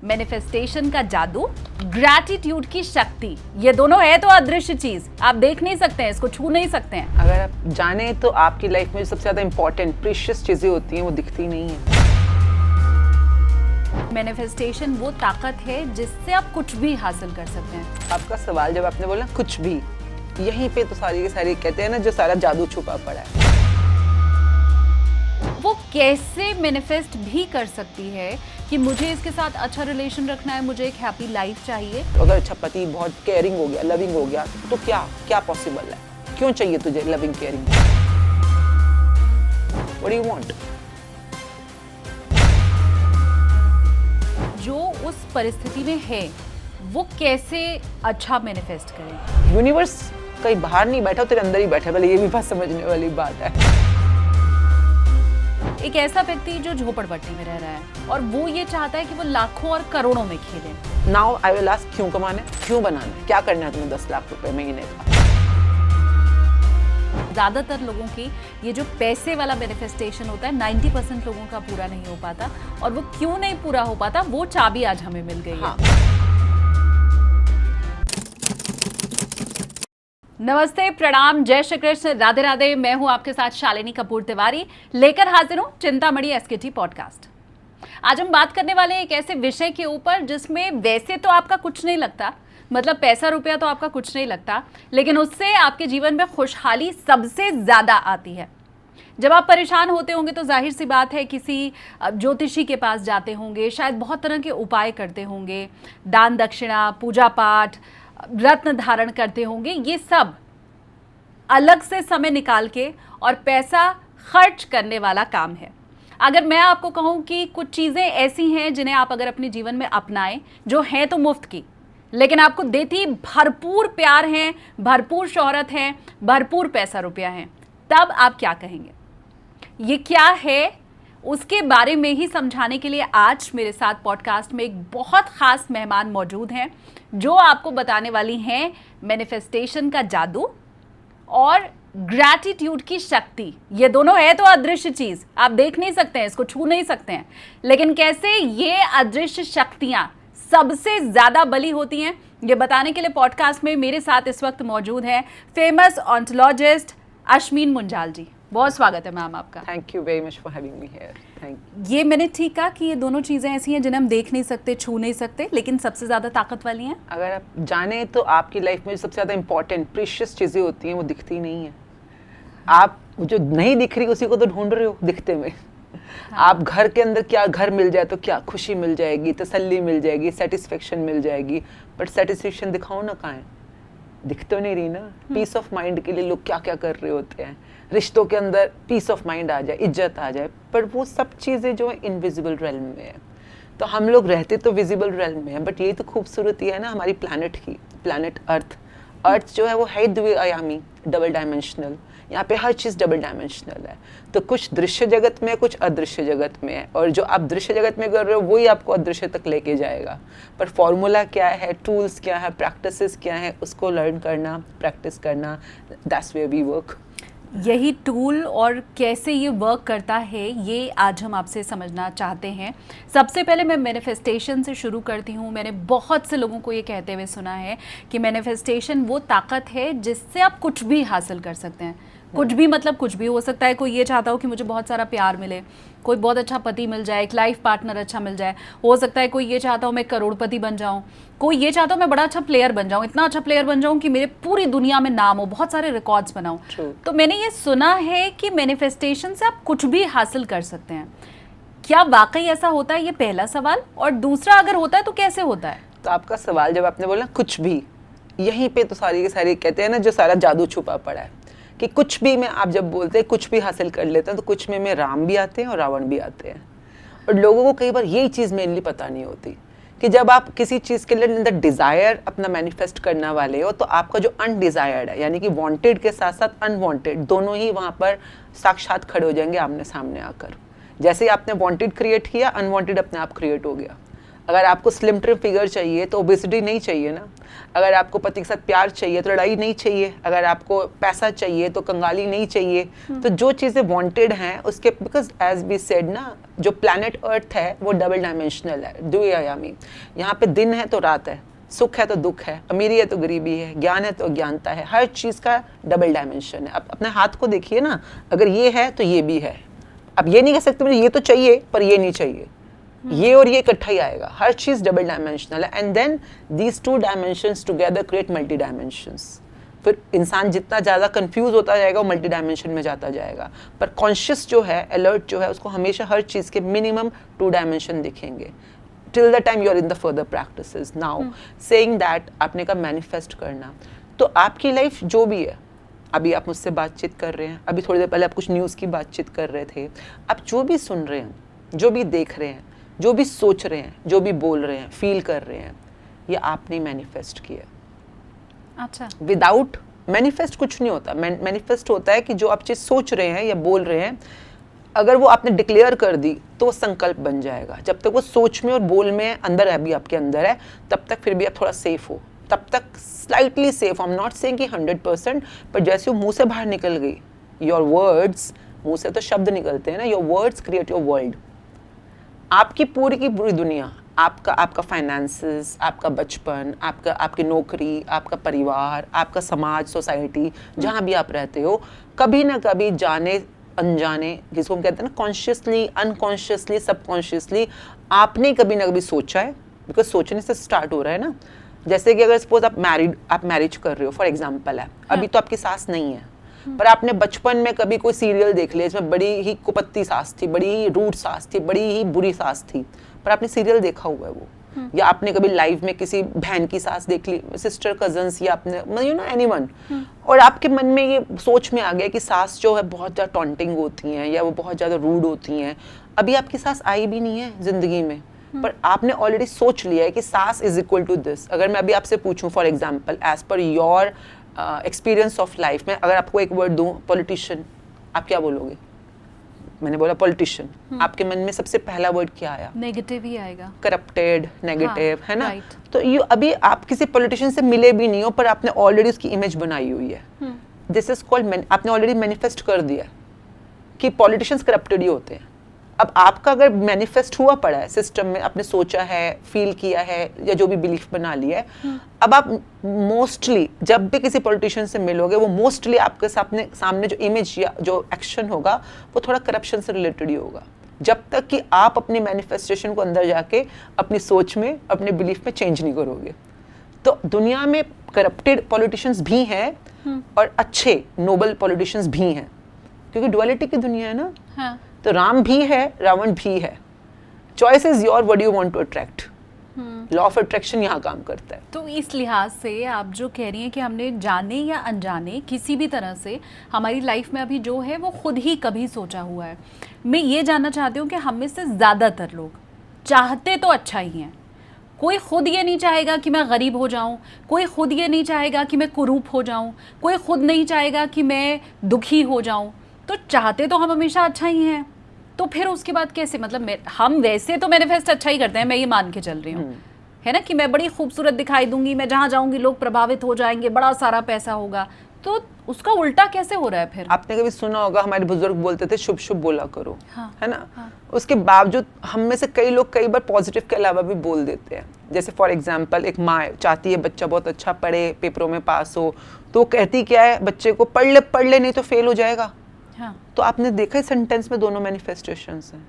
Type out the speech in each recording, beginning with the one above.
Manifestation का जादू, gratitude की शक्ति, ये दोनों है तो अदृश्य चीज, आप देख नहीं सकते हैं, इसको छू नहीं सकते हैं। अगर आप जाने तो आपकी लाइफ में सबसे ज्यादा इंपॉर्टेंट प्रीशियस चीजें होती हैं वो दिखती नहीं है। मैनिफेस्टेशन वो ताकत है जिससे आप कुछ भी हासिल कर सकते हैं। आपका सवाल जब आपने बोला कुछ भी, यहीं पे तो सारी की सारी कहते हैं ना जो सारा जादू छुपा पड़ा है। वो कैसे मैनिफेस्ट भी कर सकती है कि मुझे इसके साथ अच्छा रिलेशन रखना है, मुझे एक हैप्पी लाइफ चाहिए। अगर अच्छा पति बहुत केयरिंग हो गया, लविंग हो गया, तो क्या क्या पॉसिबल है? क्यों चाहिए तुझे loving caring? What do you want? जो उस परिस्थिति में है वो कैसे अच्छा मैनिफेस्ट करें। यूनिवर्स कहीं बाहर नहीं बैठा, तेरे अंदर ही बैठा। पहले ये भी बात समझने वाली बात है। एक ऐसा व्यक्ति जो झोपड़पट्टी में रह रहा है और वो ये चाहता है कि वो लाखों और करोड़ों में खेले। नाउ आई विल आस्क, क्यों कमाना है, क्यों बनाना है, क्या करना है तुम्हें 10 लाख रुपए महीने का? ज्यादातर लोगों की ये जो पैसे वाला मैनिफेस्टेशन होता है 90% लोगों का पूरा नहीं हो पाता, और वो क्यों नहीं पूरा हो पाता वो चाबी आज हमें मिल गई है। नमस्ते, प्रणाम, जय श्री कृष्ण, राधे राधे। मैं हूं आपके साथ शालिनी कपूर तिवारी, लेकर हाजिर हूं चिंतामणि एसकेटी पॉडकास्ट। आज हम बात करने वाले हैं एक ऐसे विषय के ऊपर जिसमें वैसे तो आपका कुछ नहीं लगता, मतलब पैसा रुपया तो आपका कुछ नहीं लगता, लेकिन उससे आपके जीवन में खुशहाली सबसे ज्यादा आती है। जब आप परेशान होते होंगे तो जाहिर सी बात है किसी ज्योतिषी के पास जाते होंगे, शायद बहुत तरह के उपाय करते होंगे, दान दक्षिणा, पूजा पाठ, रत्न धारण करते होंगे। ये सब अलग से समय निकाल के और पैसा खर्च करने वाला काम है। अगर मैं आपको कहूँ कि कुछ चीज़ें ऐसी हैं जिन्हें आप अगर अपने जीवन में अपनाएं, जो हैं तो मुफ्त की, लेकिन आपको देती भरपूर प्यार है, भरपूर शोहरत है, भरपूर पैसा रुपया है, तब आप क्या कहेंगे? ये क्या है, उसके बारे में ही समझाने के लिए आज मेरे साथ पॉडकास्ट में एक बहुत ख़ास मेहमान मौजूद हैं जो आपको बताने वाली हैं मैनिफेस्टेशन का जादू और ग्रैटिट्यूड की शक्ति। ये दोनों है तो अदृश्य चीज़, आप देख नहीं सकते हैं, इसको छू नहीं सकते हैं, लेकिन कैसे ये अदृश्य शक्तियाँ सबसे ज़्यादा बली होती हैं, ये बताने के लिए पॉडकास्ट में मेरे साथ इस वक्त मौजूद हैं फेमस ऑन्टोलॉजिस्ट अश्मीन मुंजाल जी। बहुत स्वागत है मैम आपका। Thank you very much for having me here. Thank you. ये मैंने ठीक कहा कि ये दोनों चीज़ें ऐसी हैं जिन्हें हम देख नहीं सकते, छू नहीं सकते, लेकिन सबसे ज़्यादा ताकत वाली हैं। अगर आप जाने तो आपकी लाइफ में सबसे ज़्यादा इंपॉर्टेंट प्रीशियस चीज़ें होती हैं वो दिखती नहीं है। आप जो नहीं दिख रही उसी को तो ढूंढ रहे हो दिखते में। हाँ। आप घर के अंदर क्या, घर मिल जाए तो क्या खुशी मिल जाएगी, तसल्ली मिल जाएगी, सेटिस्फेक्शन मिल जाएगी, बट सेटिस्फेक्शन दिखाओ ना कहाँ है, दिख तो नहीं रही ना। पीस ऑफ माइंड के लिए लोग क्या क्या कर रहे होते हैं, रिश्तों के अंदर पीस ऑफ माइंड आ जाए, इज्जत आ जाए, पर वो सब चीज़ें जो है इनविजिबल रेल्म में है। तो हम लोग रहते तो विजिबल रेल्म में है, बट यही तो खूबसूरती है ना हमारी प्लैनेट की। प्लैनेट अर्थ जो है वो है द्विआयामी, डबल डायमेंशनल। यहाँ पे हर चीज़ डबल डायमेंशनल है। तो कुछ दृश्य जगत में है, कुछ अदृश्य जगत में है, और जो आप दृश्य जगत में कर रहे हो वही आपको अदृश्य तक लेके जाएगा। पर फॉर्मूला क्या है, टूल्स क्या है, प्रैक्टिसेस क्या है, उसको लर्न करना, प्रैक्टिस करना, दैट्स वेयर वी वर्क। यही टूल और कैसे ये वर्क करता है ये आज हम आपसे समझना चाहते हैं। सबसे पहले मैं मैनिफेस्टेशन से शुरू करती हूँ। मैंने बहुत से लोगों को ये कहते हुए सुना है कि मैनिफेस्टेशन वो ताकत है जिससे आप कुछ भी हासिल कर सकते हैं। कुछ भी मतलब कुछ भी हो सकता है। कोई ये चाहता हो कि मुझे बहुत सारा प्यार मिले, कोई बहुत अच्छा पति मिल जाए, एक लाइफ पार्टनर अच्छा मिल जाए। हो सकता है कोई ये चाहता हो मैं करोड़पति बन जाऊं, कोई ये चाहता हो मैं बड़ा अच्छा प्लेयर बन जाऊं, इतना अच्छा प्लेयर बन जाऊं कि मेरे पूरी दुनिया में नाम हो, बहुत सारे रिकॉर्ड्स बनाऊं। तो मैंने ये सुना है कि मैनिफेस्टेशन से आप कुछ भी हासिल कर सकते हैं। क्या वाकई ऐसा होता है? ये पहला सवाल। और दूसरा, अगर होता है तो कैसे होता है? तो आपका सवाल जब आपने बोला कुछ भी, यहीं पे तो सारी की सारी कहते हैं ना जो सारा जादू छुपा पड़ा है कि कुछ भी में आप जब बोलते हैं कुछ भी हासिल कर लेते हैं, तो कुछ में राम भी आते हैं और रावण भी आते हैं। और लोगों को कई बार यही चीज़ मेनली पता नहीं होती कि जब आप किसी चीज़ के लिए अंदर डिज़ायर अपना मैनिफेस्ट करने वाले हो, तो आपका जो अनडिज़ायर्ड है, यानी कि वांटेड के साथ साथ अनवांटेड, दोनों ही वहाँ पर साक्षात खड़े हो जाएंगे आमने सामने आकर। जैसे ही आपने वांटेड क्रिएट किया, अनवांटेड अपने आप क्रिएट हो गया। अगर आपको स्लिम ट्रिम फिगर चाहिए तो ओबेसिटी नहीं चाहिए ना। अगर आपको पति के साथ प्यार चाहिए तो लड़ाई नहीं चाहिए। अगर आपको पैसा चाहिए तो कंगाली नहीं चाहिए। तो जो चीज़ें वांटेड हैं उसके, बिकॉज एज बी सेड ना, जो प्लैनेट अर्थ है वो डबल डायमेंशनल है, द्विआयामी। यहाँ पे दिन है तो रात है, सुख है तो दुख है, अमीरी है तो गरीबी है, ज्ञान है तो अज्ञानता है, हर चीज़ का डबल डायमेंशन है। अब अपने हाथ को देखिए ना, अगर ये है तो ये भी है। अब ये नहीं कह सकते मुझे ये तो चाहिए पर ये नहीं चाहिए, ये और ये इकट्ठा ही आएगा। हर चीज़ डबल डायमेंशनल है। And then these two dimensions together create multi dimensions. फिर इंसान जितना ज़्यादा कंफ्यूज होता जाएगा वो मल्टी डायमेंशन में जाता जाएगा। पर कॉन्शियस जो है, अलर्ट जो है, उसको हमेशा हर चीज़ के मिनिमम 2 डायमेंशन दिखेंगे till the time you are in the further practices. Now saying that, आपने कहा मैनिफेस्ट करना, तो आपकी लाइफ जो भी है, अभी आप मुझसे बातचीत कर रहे हैं, अभी थोड़ी देर पहले आप कुछ न्यूज़ की बातचीत कर रहे थे, आप जो भी सुन रहे हैं, जो भी देख रहे हैं, जो भी सोच रहे हैं, जो भी बोल रहे हैं, फील कर रहे हैं, ये आपने मैनिफेस्ट किया। अच्छा, विदाउट मैनिफेस्ट कुछ नहीं होता। मैनिफेस्ट होता है कि जो आप चीज़ सोच रहे हैं या बोल रहे हैं, अगर वो आपने डिक्लेयर कर दी तो वो संकल्प बन जाएगा। जब तक वो सोच में और बोल में अंदर है, भी आपके अंदर है, तब तक फिर भी आप थोड़ा सेफ हो, तब तक slightly safe. I am not saying कि 100%, पर जैसे वो मुंह से बाहर निकल गई, योर वर्ड्स, मुंह से तो शब्द निकलते हैं ना, your words create your world. आपकी पूरी की पूरी दुनिया, आपका फाइनेंसेस, आपका बचपन, आपकी नौकरी, आपका परिवार, आपका समाज, सोसाइटी, जहाँ भी आप रहते हो, कभी ना कभी जाने अनजाने, जिसको हम कहते हैं ना कॉन्शियसली, अनकॉन्शियसली, सबकॉन्शियसली, आपने कभी ना कभी सोचा है। बिकॉज सोचने से स्टार्ट हो रहा है ना। जैसे कि अगर सपोज आप मैरिज कर रहे हो, फॉर एग्जांपल है, अभी तो आपकी सास नहीं है, पर आपने बचपन में कभी कोई सीरियल देख लिया इसमें बड़ी ही कुपत्ती सास थी, बड़ी ही रूड सास थी, बड़ी ही बुरी सास थी, पर आपने सीरियल देखा हुआ है वो। या आपने कभी लाइव में किसी बहन की सास देख ली, सिस्टर, कजन्स, या आपने यू नो एनीवन, और आपके मन में ये सोच में आ गया कि सास जो है बहुत ज़्यादा टॉन्टिंग होती हैं या वो बहुत ज़्यादा रूड होती हैं। अभी आपकी सास आई भी नहीं है जिंदगी में, पर आपने ऑलरेडी सोच लिया है कि सास इज इक्वल टू दिस। अगर मैं अभी आपसे पूछूं for example, as per your experience of life में, अगर आपको एक वर्ड दूं पॉलिटिशियन, आप क्या बोलोगे? मैंने बोला पॉलिटिशियन, आपके मन में सबसे पहला वर्ड क्या आया? नेगेटिव ही आएगा, करप्टेड, नेगेटिव, है ना? right. तो यू अभी आप किसी पॉलिटिशियन से मिले भी नहीं हो, पर आपने ऑलरेडी उसकी इमेज बनाई हुई है। दिस इज कॉल्ड, आपने ऑलरेडी मैनिफेस्ट कर दिया कि पॉलिटिशियंस करप्टेड ही होते हैं। अब आपका अगर मैनिफेस्ट हुआ पड़ा है सिस्टम में, आपने सोचा है, फील किया है, या जो भी बिलीफ बना लिया है, अब आप मोस्टली जब भी किसी पॉलिटिशियन से मिलोगे, वो मोस्टली आपके सामने जो इमेज या जो एक्शन होगा वो थोड़ा करप्शन से रिलेटेड ही होगा, जब तक कि आप अपनी मैनिफेस्टेशन को अंदर जाके अपनी सोच में, अपने बिलीफ में चेंज नहीं करोगे। तो दुनिया में करप्टेड पॉलिटिशियंस भी हैं और अच्छे नोबल पॉलिटिशियंस भी हैं, क्योंकि डुअलिटी की दुनिया है ना। हाँ। तो राम भी है, रावण भी है। Choice is your, what you want to attract. Law of attraction यहाँ काम करता है। तो इस लिहाज से आप जो कह रही हैं कि हमने जाने या अनजाने किसी भी तरह से हमारी लाइफ में अभी जो है वो खुद ही कभी सोचा हुआ है। मैं ये जानना चाहती हूँ कि हम में से ज़्यादातर लोग चाहते तो अच्छा ही हैं। कोई खुद ये नहीं चाहेगा कि मैं गरीब हो जाऊं, कोई खुद ये नहीं चाहेगा कि मैं कुरूप हो जाऊं, कोई खुद नहीं चाहेगा कि मैं दुखी हो जाऊं। तो चाहते तो हम हमेशा अच्छा ही हैं, तो फिर उसके बाद कैसे, मतलब हम वैसे तो मैनिफेस्ट अच्छा ही करते हैं, मैं ये मान के चल रही हूँ, है ना, कि मैं बड़ी खूबसूरत दिखाई दूंगी, मैं जहाँ जाऊंगी लोग प्रभावित हो जाएंगे, बड़ा सारा पैसा होगा। तो उसका उल्टा कैसे हो रहा है फिर? आपने कभी सुना होगा, हमारे बुजुर्ग बोलते थे शुभ शुभ बोला करो। हाँ, है ना? हाँ। उसके बावजूद हम में से कई लोग कई बार पॉजिटिव के अलावा भी बोल देते हैं। जैसे फॉर एग्जांपल, एक माँ चाहती है बच्चा बहुत अच्छा पढ़े, पेपरों में पास हो, तो कहती क्या है बच्चे को, पढ़ ले नहीं तो फेल हो जाएगा। हाँ। तो आपने देखा है सेंटेंस में दोनों मैनिफेस्टेशंस हैं।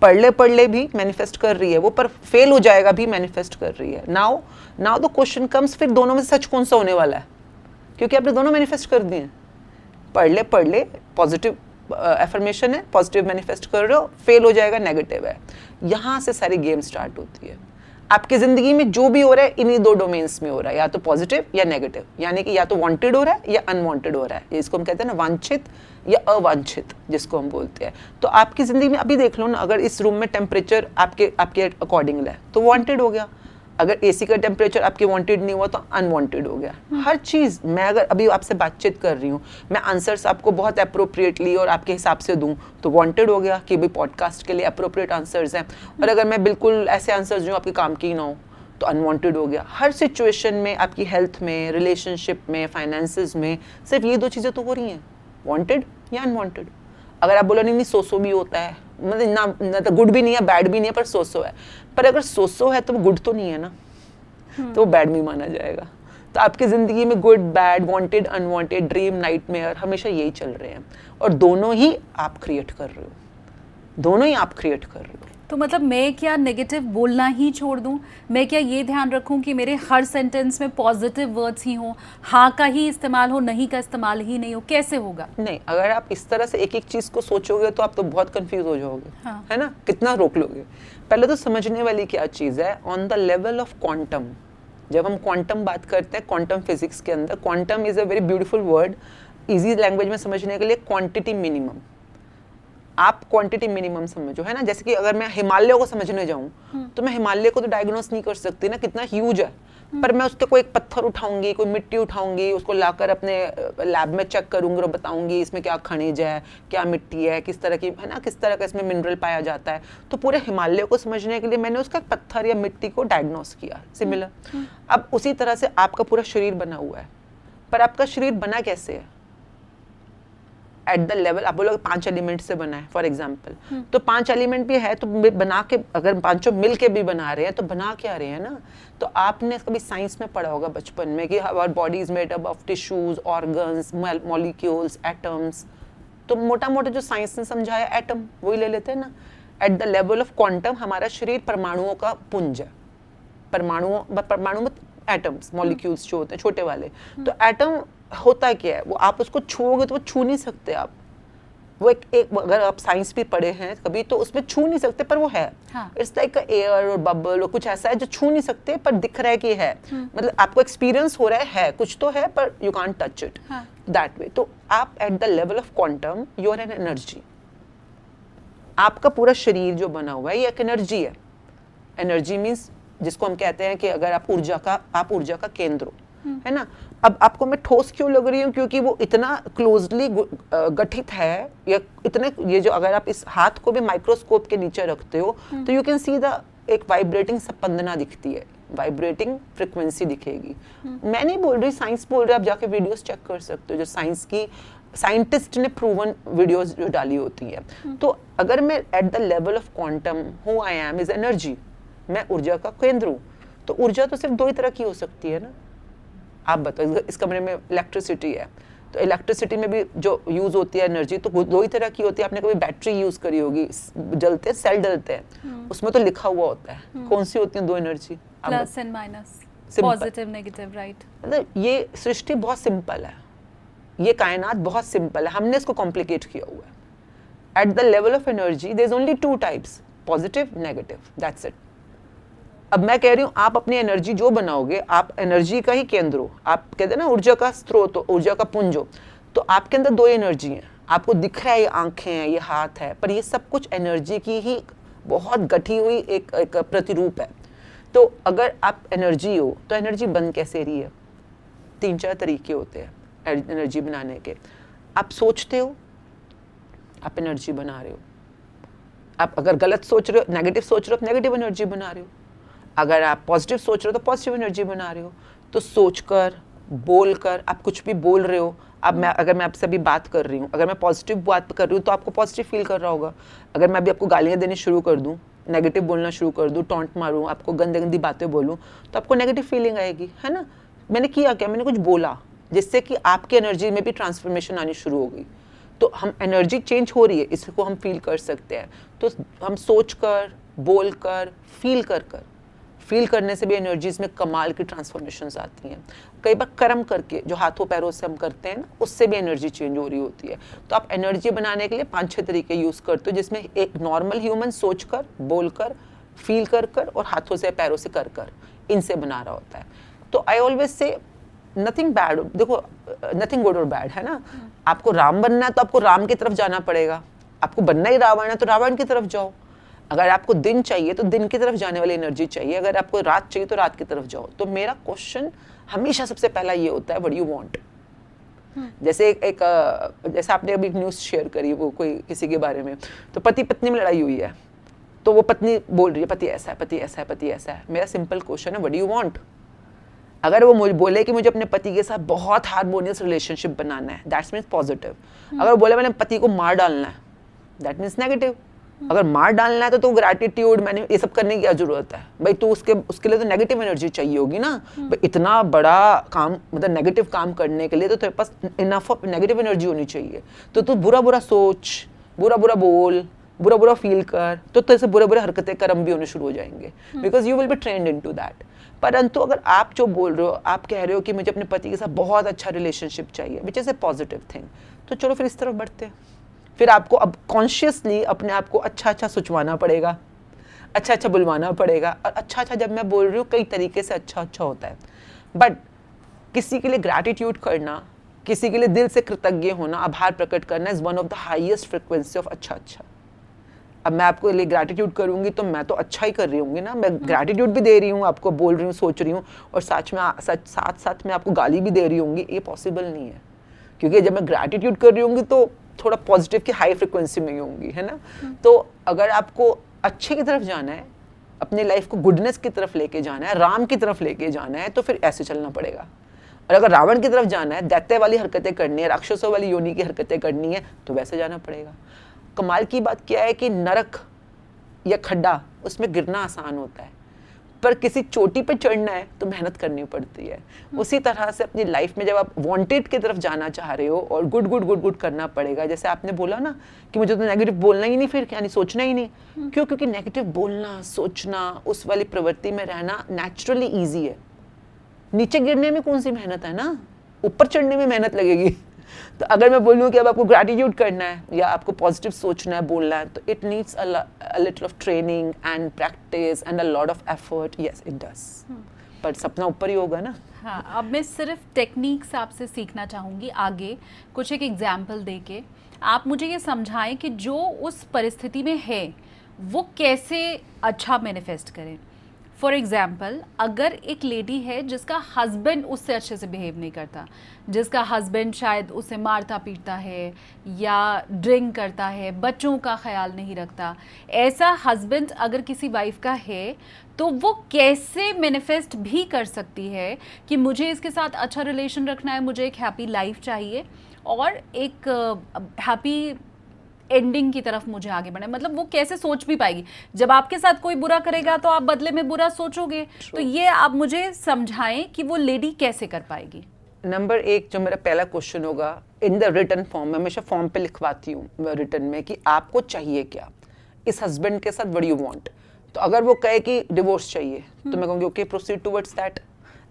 पढ़ ले भी मैनिफेस्ट कर रही है वो, पर फेल हो जाएगा भी मैनिफेस्ट कर रही है। नाउ द क्वेश्चन कम्स, फिर दोनों में सच कौन सा होने वाला है? क्योंकि आपने दोनों मैनिफेस्ट कर दिए। पढ़ ले पॉजिटिव एफर्मेशन है, पॉजिटिव मैनिफेस्ट कर रहे हो, फेल हो जाएगा नेगेटिव है। यहाँ से सारी गेम स्टार्ट होती है। आपकी जिंदगी में जो भी हो रहा है इन्हीं दो डोमेन्स में हो रहा है, या तो पॉजिटिव या नेगेटिव, यानी कि या तो वांटेड हो रहा है या अनवांटेड हो रहा है। इसको हम कहते हैं ना वांछित या अवांछित, जिसको हम बोलते हैं। तो आपकी जिंदगी में अभी देख लो ना, अगर इस रूम में टेम्परेचर आपके अकॉर्डिंग है तो वांटेड हो गया। अगर एसी का टेम्परेचर आपके वांटेड नहीं हुआ तो अनवांटेड हो गया। हर चीज़, मैं अगर अभी आपसे बातचीत कर रही हूँ, मैं आंसर्स आपको बहुत अप्रोप्रिएटली और आपके हिसाब से दूँ तो वांटेड हो गया कि भाई पॉडकास्ट के लिए अप्रोप्रिएट आंसर्स हैं। और अगर मैं बिल्कुल ऐसे आंसर्स जो आपके काम की ना हो तो अनवांटेड हो गया। हर सिचुएशन में, आपकी हेल्थ में, रिलेशनशिप में, फाइनेंसेस में, सिर्फ ये दो चीज़ें तो हो रही हैं, वांटेड या अनवांटेड। अगर आप बोलो नहीं सो भी होता है, मतलब ना तो गुड भी नहीं है बैड भी नहीं है, पर सो है, पर अगर सो है तो वो गुड तो नहीं है ना, तो वो बैड नहीं माना जाएगा। तो आपकी ज़िंदगी में good bad, wanted unwanted, dream nightmare, हमेशा यही चल रहे हैं और दोनों ही आप क्रिएट कर रहे हो, दोनों ही आप क्रिएट कर रहे हो। तो मतलब मैं क्या नेगेटिव बोलना ही छोड़ दूं? मैं क्या ये ध्यान रखूं कि मेरे हर सेंटेंस में पॉजिटिव वर्ड्स ही हों, हाँ का ही इस्तेमाल हो, नहीं का इस्तेमाल ही नहीं हो? कैसे होगा? नहीं, अगर आप इस तरह से एक एक चीज़ को सोचोगे तो आप तो बहुत कंफ्यूज हो जाओगे। हाँ। है ना, कितना रोक लोगे? पहले तो समझने वाली क्या चीज़ है, on the level of quantum. जब हम क्वांटम बात करते हैं, क्वांटम फिजिक्स के अंदर, quantum is a very beautiful word, easy language में समझने के लिए क्वांटिटी मिनिमम। आप क्वांटिटी मिनिमम समझो, है ना। जैसे कि अगर मैं हिमालय को समझने जाऊं तो मैं हिमालय को तो डायग्नोस नहीं कर सकती ना, कितना ह्यूज है, पर मैं उसके कोई एक पत्थर उठाऊंगी, कोई मिट्टी उठाऊंगी, उसको लाकर अपने लैब में चेक करूंगी और बताऊंगी इसमें क्या खनिज है, क्या मिट्टी है, किस तरह की, है ना, किस तरह का इसमें मिनरल पाया जाता है। तो पूरे हिमालय को समझने के लिए मैंने उसका पत्थर या मिट्टी को डायग्नोस किया, सिमिलर। अब उसी तरह से आपका पूरा शरीर बना हुआ है, पर आपका शरीर बना कैसे है? एट द लेवल, आप बोलोगे 5 एलिमेंट से बना है फॉर एग्जाम्पल, तो 5 एलिमेंट भी है तो बना के, अगर पांचों मिल के भी बना रहे हैं तो बना क्या रहे हैं ना। तो आपने कभी साइंस में पढ़ा होगा बचपन में कि our body is made up of tissues, organs, molecules, atoms. तो मोटा मोटा जो साइंस ने समझाया एटम, वही ले लेते हैं ना। Eight the level of quantum हमारा शरीर परमाणुओं का पुंज है। परमाणु में एटम्स, मॉलिक्यूल्स जो होते हैं छोटे वाले। तो एटम होता क्या है, वो आप उसको छूओगे तो वो छू नहीं सकते आप। वो एक अगर आप साइंस भी पढ़े हैं कभी तो उसमें छू नहीं सकते, पर वो है। इट्स लाइक एयर और बबल और कुछ ऐसा है जो छू नहीं सकते पर दिख रहा है कि है। मतलब आपको एक्सपीरियंस हो रहा है कुछ तो है, पर you can't touch it that way. तो आप at the level of quantum you are an energy. आपका पूरा शरीर जो बना हुआ है ये एक एनर्जी है। एनर्जी मीन्स जिसको हम कहते हैं कि अगर आप ऊर्जा का केंद्र हो, है ना। अब आपको मैं ठोस क्यों लग रही हूँ? क्योंकि वो इतना क्लोजली गठित है, या इतने, ये जो अगर आप इस हाथ को भी माइक्रोस्कोप के नीचे रखते हो तो यू कैन सी द एक वाइब्रेटिंग स्पंदना दिखती है, वाइब्रेटिंग फ्रिक्वेंसी दिखेगी। मैं नहीं बोल रही, साइंस बोल रही है, आप जाके वीडियोस चेक कर सकते हो जो साइंस की साइंटिस्ट ने प्रूवन वीडियोस जो डाली होती है। तो अगर मैं eight the level of quantum, who I am is energy, मैं ऊर्जा का केंद्र हूँ। तो ऊर्जा तो सिर्फ दो ही तरह की हो सकती है ना। आप बताओ, इस कमरे में इलेक्ट्रिसिटी है, तो इलेक्ट्रिसिटी में भी जो यूज होती है एनर्जी तो दो ही तरह की होती है। आपने कभी बैटरी यूज करी होगी, जलते हैं, सेल डलते हैं, उसमें तो लिखा हुआ होता है कौन सी होती है दो energy, plus and minus, positive negative, right. मतलब ये सृष्टि बहुत सिंपल है, ये कायनात बहुत सिंपल है, हमने इसको कॉम्प्लिकेट किया हुआ है। At the level of energy there is only 2 types, positive, negative, that's it. अब मैं कह रही हूँ आप अपनी एनर्जी जो बनाओगे, आप एनर्जी का ही केंद्र हो। आप कहते हैं ना ऊर्जा का स्रोत हो, ऊर्जा का पुंज हो। तो आपके अंदर 2 एनर्जी हैं, आपको दिख रहा है ये आंखें हैं, ये हाथ है, पर ये सब कुछ एनर्जी की ही बहुत गठी हुई एक प्रतिरूप है। तो अगर आप एनर्जी हो तो एनर्जी बन कैसे रही है? 3-4 तरीके होते हैं एनर्जी बनाने के। आप सोचते हो, आप एनर्जी बना रहे हो। आप अगर गलत सोच रहे हो, नेगेटिव सोच रहे हो, नेगेटिव एनर्जी बना रहे हो। अगर आप पॉजिटिव सोच रहे हो तो पॉजिटिव एनर्जी बना रहे हो। तो सोचकर, बोलकर, आप कुछ भी बोल रहे हो। अब अगर मैं आपसे अभी बात कर रही हूँ, अगर मैं पॉजिटिव बात कर रही हूँ तो आपको पॉजिटिव फील कर रहा होगा। अगर मैं अभी आपको गालियाँ देनी शुरू कर दूँ, नेगेटिव बोलना शुरू कर दूँ, टॉन्ट मारूँ, आपको गंदी गंदी बातें बोलूँ, तो आपको नेगेटिव फीलिंग आएगी, है ना। मैंने किया क्या? मैंने कुछ बोला जिससे कि आपकी एनर्जी में भी ट्रांसफॉर्मेशन आनी शुरू होगी। तो हम एनर्जी चेंज हो रही है, इसको हम फील कर सकते हैं। तो हम सोच कर, बोल कर, फील करने से भी एनर्जीज में कमाल की ट्रांसफॉर्मेशंस आती हैं। कई बार कर्म करके, जो हाथों पैरों से हम करते हैं ना, उससे भी एनर्जी चेंज हो रही होती है। तो आप एनर्जी बनाने के लिए 5-6 तरीके यूज़ करते हो, जिसमें एक नॉर्मल ह्यूमन सोच कर, बोल कर, फील कर और हाथों से पैरों से कर इनसे बना रहा होता है। तो I always say nothing bad, देखो नथिंग गुड और बैड, है ना। आपको राम बनना है तो आपको राम की तरफ जाना पड़ेगा, आपको बनना ही रावण है तो रावण की तरफ जाओ। अगर आपको दिन चाहिए तो दिन की तरफ जाने वाली एनर्जी चाहिए, अगर आपको रात चाहिए तो रात की तरफ जाओ। तो मेरा क्वेश्चन हमेशा सबसे पहला ये होता है, व्हाट डू यू वांट। जैसे जैसे आपने अभी न्यूज़ शेयर करी वो कोई किसी के बारे में, तो पति पत्नी में लड़ाई हुई है, तो वो पत्नी बोल रही है पति ऐसा है, पति ऐसा है, पति ऐसा है। मेरा सिंपल क्वेश्चन है, व्हाट डू यू वांट। अगर वो मुझे बोले कि मुझे अपने पति के साथ बहुत हार्मोनियस रिलेशनशिप बनाना है, दैट्स मीन्स पॉजिटिव। अगर बोले मैंने पति को मार डालना है, दैट मीन्स नेगेटिव। अगर मार डालना है तो ग्रैटिट्यूड, मैंने ये सब करने की क्या जरूरत है भाई। तो उसके लिए तो नेगेटिव एनर्जी चाहिए होगी ना भाई। इतना बड़ा काम, मतलब नेगेटिव काम करने के लिए तो तेरे पास इनफ ऑफ नेगेटिव एनर्जी होनी चाहिए। तो तू बुरा बुरा सोच, बुरा बुरा बोल, बुरा बुरा फील कर, तो तेरे से बुरे बुरे हरकतें कर्म भी होने शुरू हो जाएंगे, because you will be trained into that. परंतु अगर आप जो बोल रहे हो, आप कह रहे हो कि मुझे अपने पति के साथ बहुत अच्छा रिलेशनशिप चाहिए, which is a positive thing, तो चलो फिर इस तरफ बढ़ते हैं। फिर आपको अब कॉन्शियसली अपने आप को अच्छा अच्छा सोचवाना पड़ेगा, अच्छा अच्छा बुलवाना पड़ेगा। और अच्छा अच्छा जब मैं बोल रही हूँ, कई तरीके से अच्छा अच्छा होता है, बट किसी के लिए ग्रैटिट्यूड करना, किसी के लिए दिल से कृतज्ञ होना, आभार प्रकट करना is one of the highest frequency of अच्छा अच्छा। अब मैं आपको लिए ग्रैटिट्यूड करूंगी तो मैं तो अच्छा ही कर रही होंगी ना, मैं ग्रैटिट्यूड भी दे रही हूँ, आपको बोल रही हूँ, सोच रही हूँ, और साथ साथ में आपको गाली भी दे रही होंगी। ये पॉसिबल नहीं है, क्योंकि जब मैं ग्रैटिट्यूड कर रही होंगी तो थोड़ा पॉजिटिव की हाई फ्रिक्वेंसी में ही होंगी, है ना। तो अगर आपको अच्छे की तरफ जाना है, अपनी लाइफ को गुडनेस की तरफ लेके जाना है, राम की तरफ लेके जाना है, तो फिर ऐसे चलना पड़ेगा। और अगर रावण की तरफ जाना है, दैत्य वाली हरकतें करनी है, राक्षसों वाली योनि की हरकतें करनी है, तो वैसे जाना पड़ेगा। कमाल की बात क्या है कि नरक या खड्डा, उसमें गिरना आसान होता है, पर किसी चोटी पे चढ़ना है तो मेहनत करनी पड़ती है। उसी तरह से अपनी लाइफ में जब आप वांटेड की तरफ जाना चाह रहे हो और गुड गुड गुड गुड करना पड़ेगा। जैसे आपने बोला ना कि मुझे तो नेगेटिव बोलना ही नहीं, फिर यानी सोचना ही नहीं। क्यों? क्योंकि नेगेटिव बोलना, सोचना, उस वाली प्रवृत्ति में रहना नेचुरली ईजी है। नीचे गिरने में कौन सी मेहनत है ना, ऊपर चढ़ने में मेहनत लगेगी। तो अगर मैं बोलूँ कि अब आपको ग्रैटिट्यूड करना है या आपको पॉजिटिव सोचना है, बोलना है, तो it needs a little of training and practice and a lot of effort. Yes it does, पर सपना ऊपर ही होगा ना। हाँ, अब मैं सिर्फ टेक्निक्स आपसे सीखना चाहूँगी आगे, कुछ एक एग्जाम्पल दे के आप मुझे ये समझाएं कि जो उस परिस्थिति में है वो कैसे अच्छा मैनिफेस्ट करें। फॉर एग्ज़ाम्पल, अगर एक लेडी है जिसका हस्बैंड उससे अच्छे से बिहेव नहीं करता, जिसका हस्बैंड शायद उसे मारता पीटता है या ड्रिंक करता है, बच्चों का ख्याल नहीं रखता, ऐसा हस्बैंड अगर किसी वाइफ का है तो वो कैसे मैनिफेस्ट भी कर सकती है कि मुझे इसके साथ अच्छा रिलेशन रखना है, मुझे एक हैप्पी लाइफ चाहिए और एक हैप्पी एंडिंग की तरफ मुझे आगे बढ़ना है। मतलब वो कैसे सोच भी पाएगी? जब आपके साथ कोई बुरा करेगा तो आप बदले में बुरा सोचोगे। तो ये आप मुझे समझाएं कि वो लेडी कैसे कर पाएगी। नंबर एक, जो मेरा पहला क्वेश्चन होगा, इन द रिटन फॉर्म, मैं हमेशा फॉर्म पे लिखवाती हूँ रिटन में कि आपको चाहिए क्या इस हस्बैंड के साथ, व्हाट डू यू वांट। तो अगर वो कहे कि डिवोर्स चाहिए तो मैं कहूँगी ओके, प्रोसीड टुवर्ड्स दैट।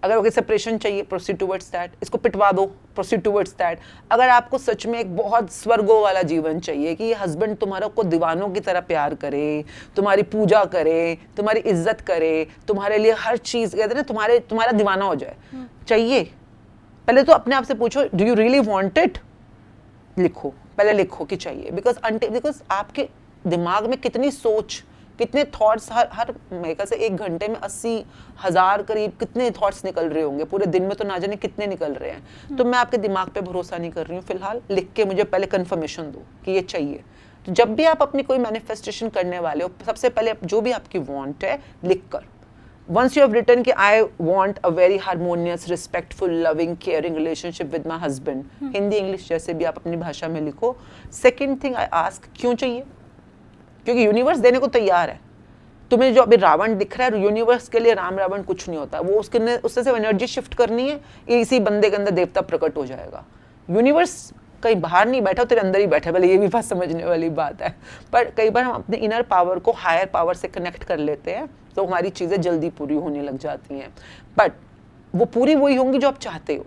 अगर ओके सेपरेशन चाहिए, प्रोसीड टुवर्ड्स दैट। इसको पिटवा दो, प्रोसीड टुवर्ड्स दैट। अगर आपको सच में एक बहुत स्वर्गों वाला जीवन चाहिए कि ये हस्बैंड तुम्हारा को दीवानों की तरह प्यार करे, तुम्हारी पूजा करे, तुम्हारी इज्जत करे, तुम्हारे लिए हर चीज़, कहते हैं ना, तुम्हारा दीवाना हो जाए, चाहिए, पहले तो अपने आप से पूछो, do you really want it. लिखो, पहले लिखो कि चाहिए। बिकॉज आपके दिमाग में कितनी सोच, कितने थॉट्स, हर मेरे ख्याल से 1 घंटे में 80,000 करीब कितने थॉट्स निकल रहे होंगे, पूरे दिन में तो ना जाने कितने निकल रहे हैं। तो मैं आपके दिमाग पे भरोसा नहीं कर रही हूँ फिलहाल, लिख के मुझे पहले कंफर्मेशन दो कि ये चाहिए। तो जब भी आप अपनी कोई मैनिफेस्टेशन करने वाले हो, सबसे पहले जो भी आपकी वांट है लिख कर, once you have written कि I want a very harmonious, respectful, loving, caring relationship with my husband, Hindi English जैसे भी आप अपनी भाषा में लिखो। सेकेंड थिंग आई आस्क, क्यों चाहिए? क्योंकि यूनिवर्स देने को तैयार है। तुम्हें जो अभी रावण दिख रहा है, यूनिवर्स के लिए राम रावण कुछ नहीं होता, वो उससे सिर्फ एनर्जी शिफ्ट करनी है, इसी बंदे के अंदर देवता प्रकट हो जाएगा। यूनिवर्स कहीं बाहर नहीं बैठा, तेरे अंदर ही बैठा। पहले ये भी बात समझने वाली बात है। पर कई बार हम अपने इनर पावर को हायर पावर से कनेक्ट कर लेते हैं तो हमारी चीज़ें जल्दी पूरी होने लग जाती हैं, बट वो पूरी वही होंगी जो आप चाहते हो।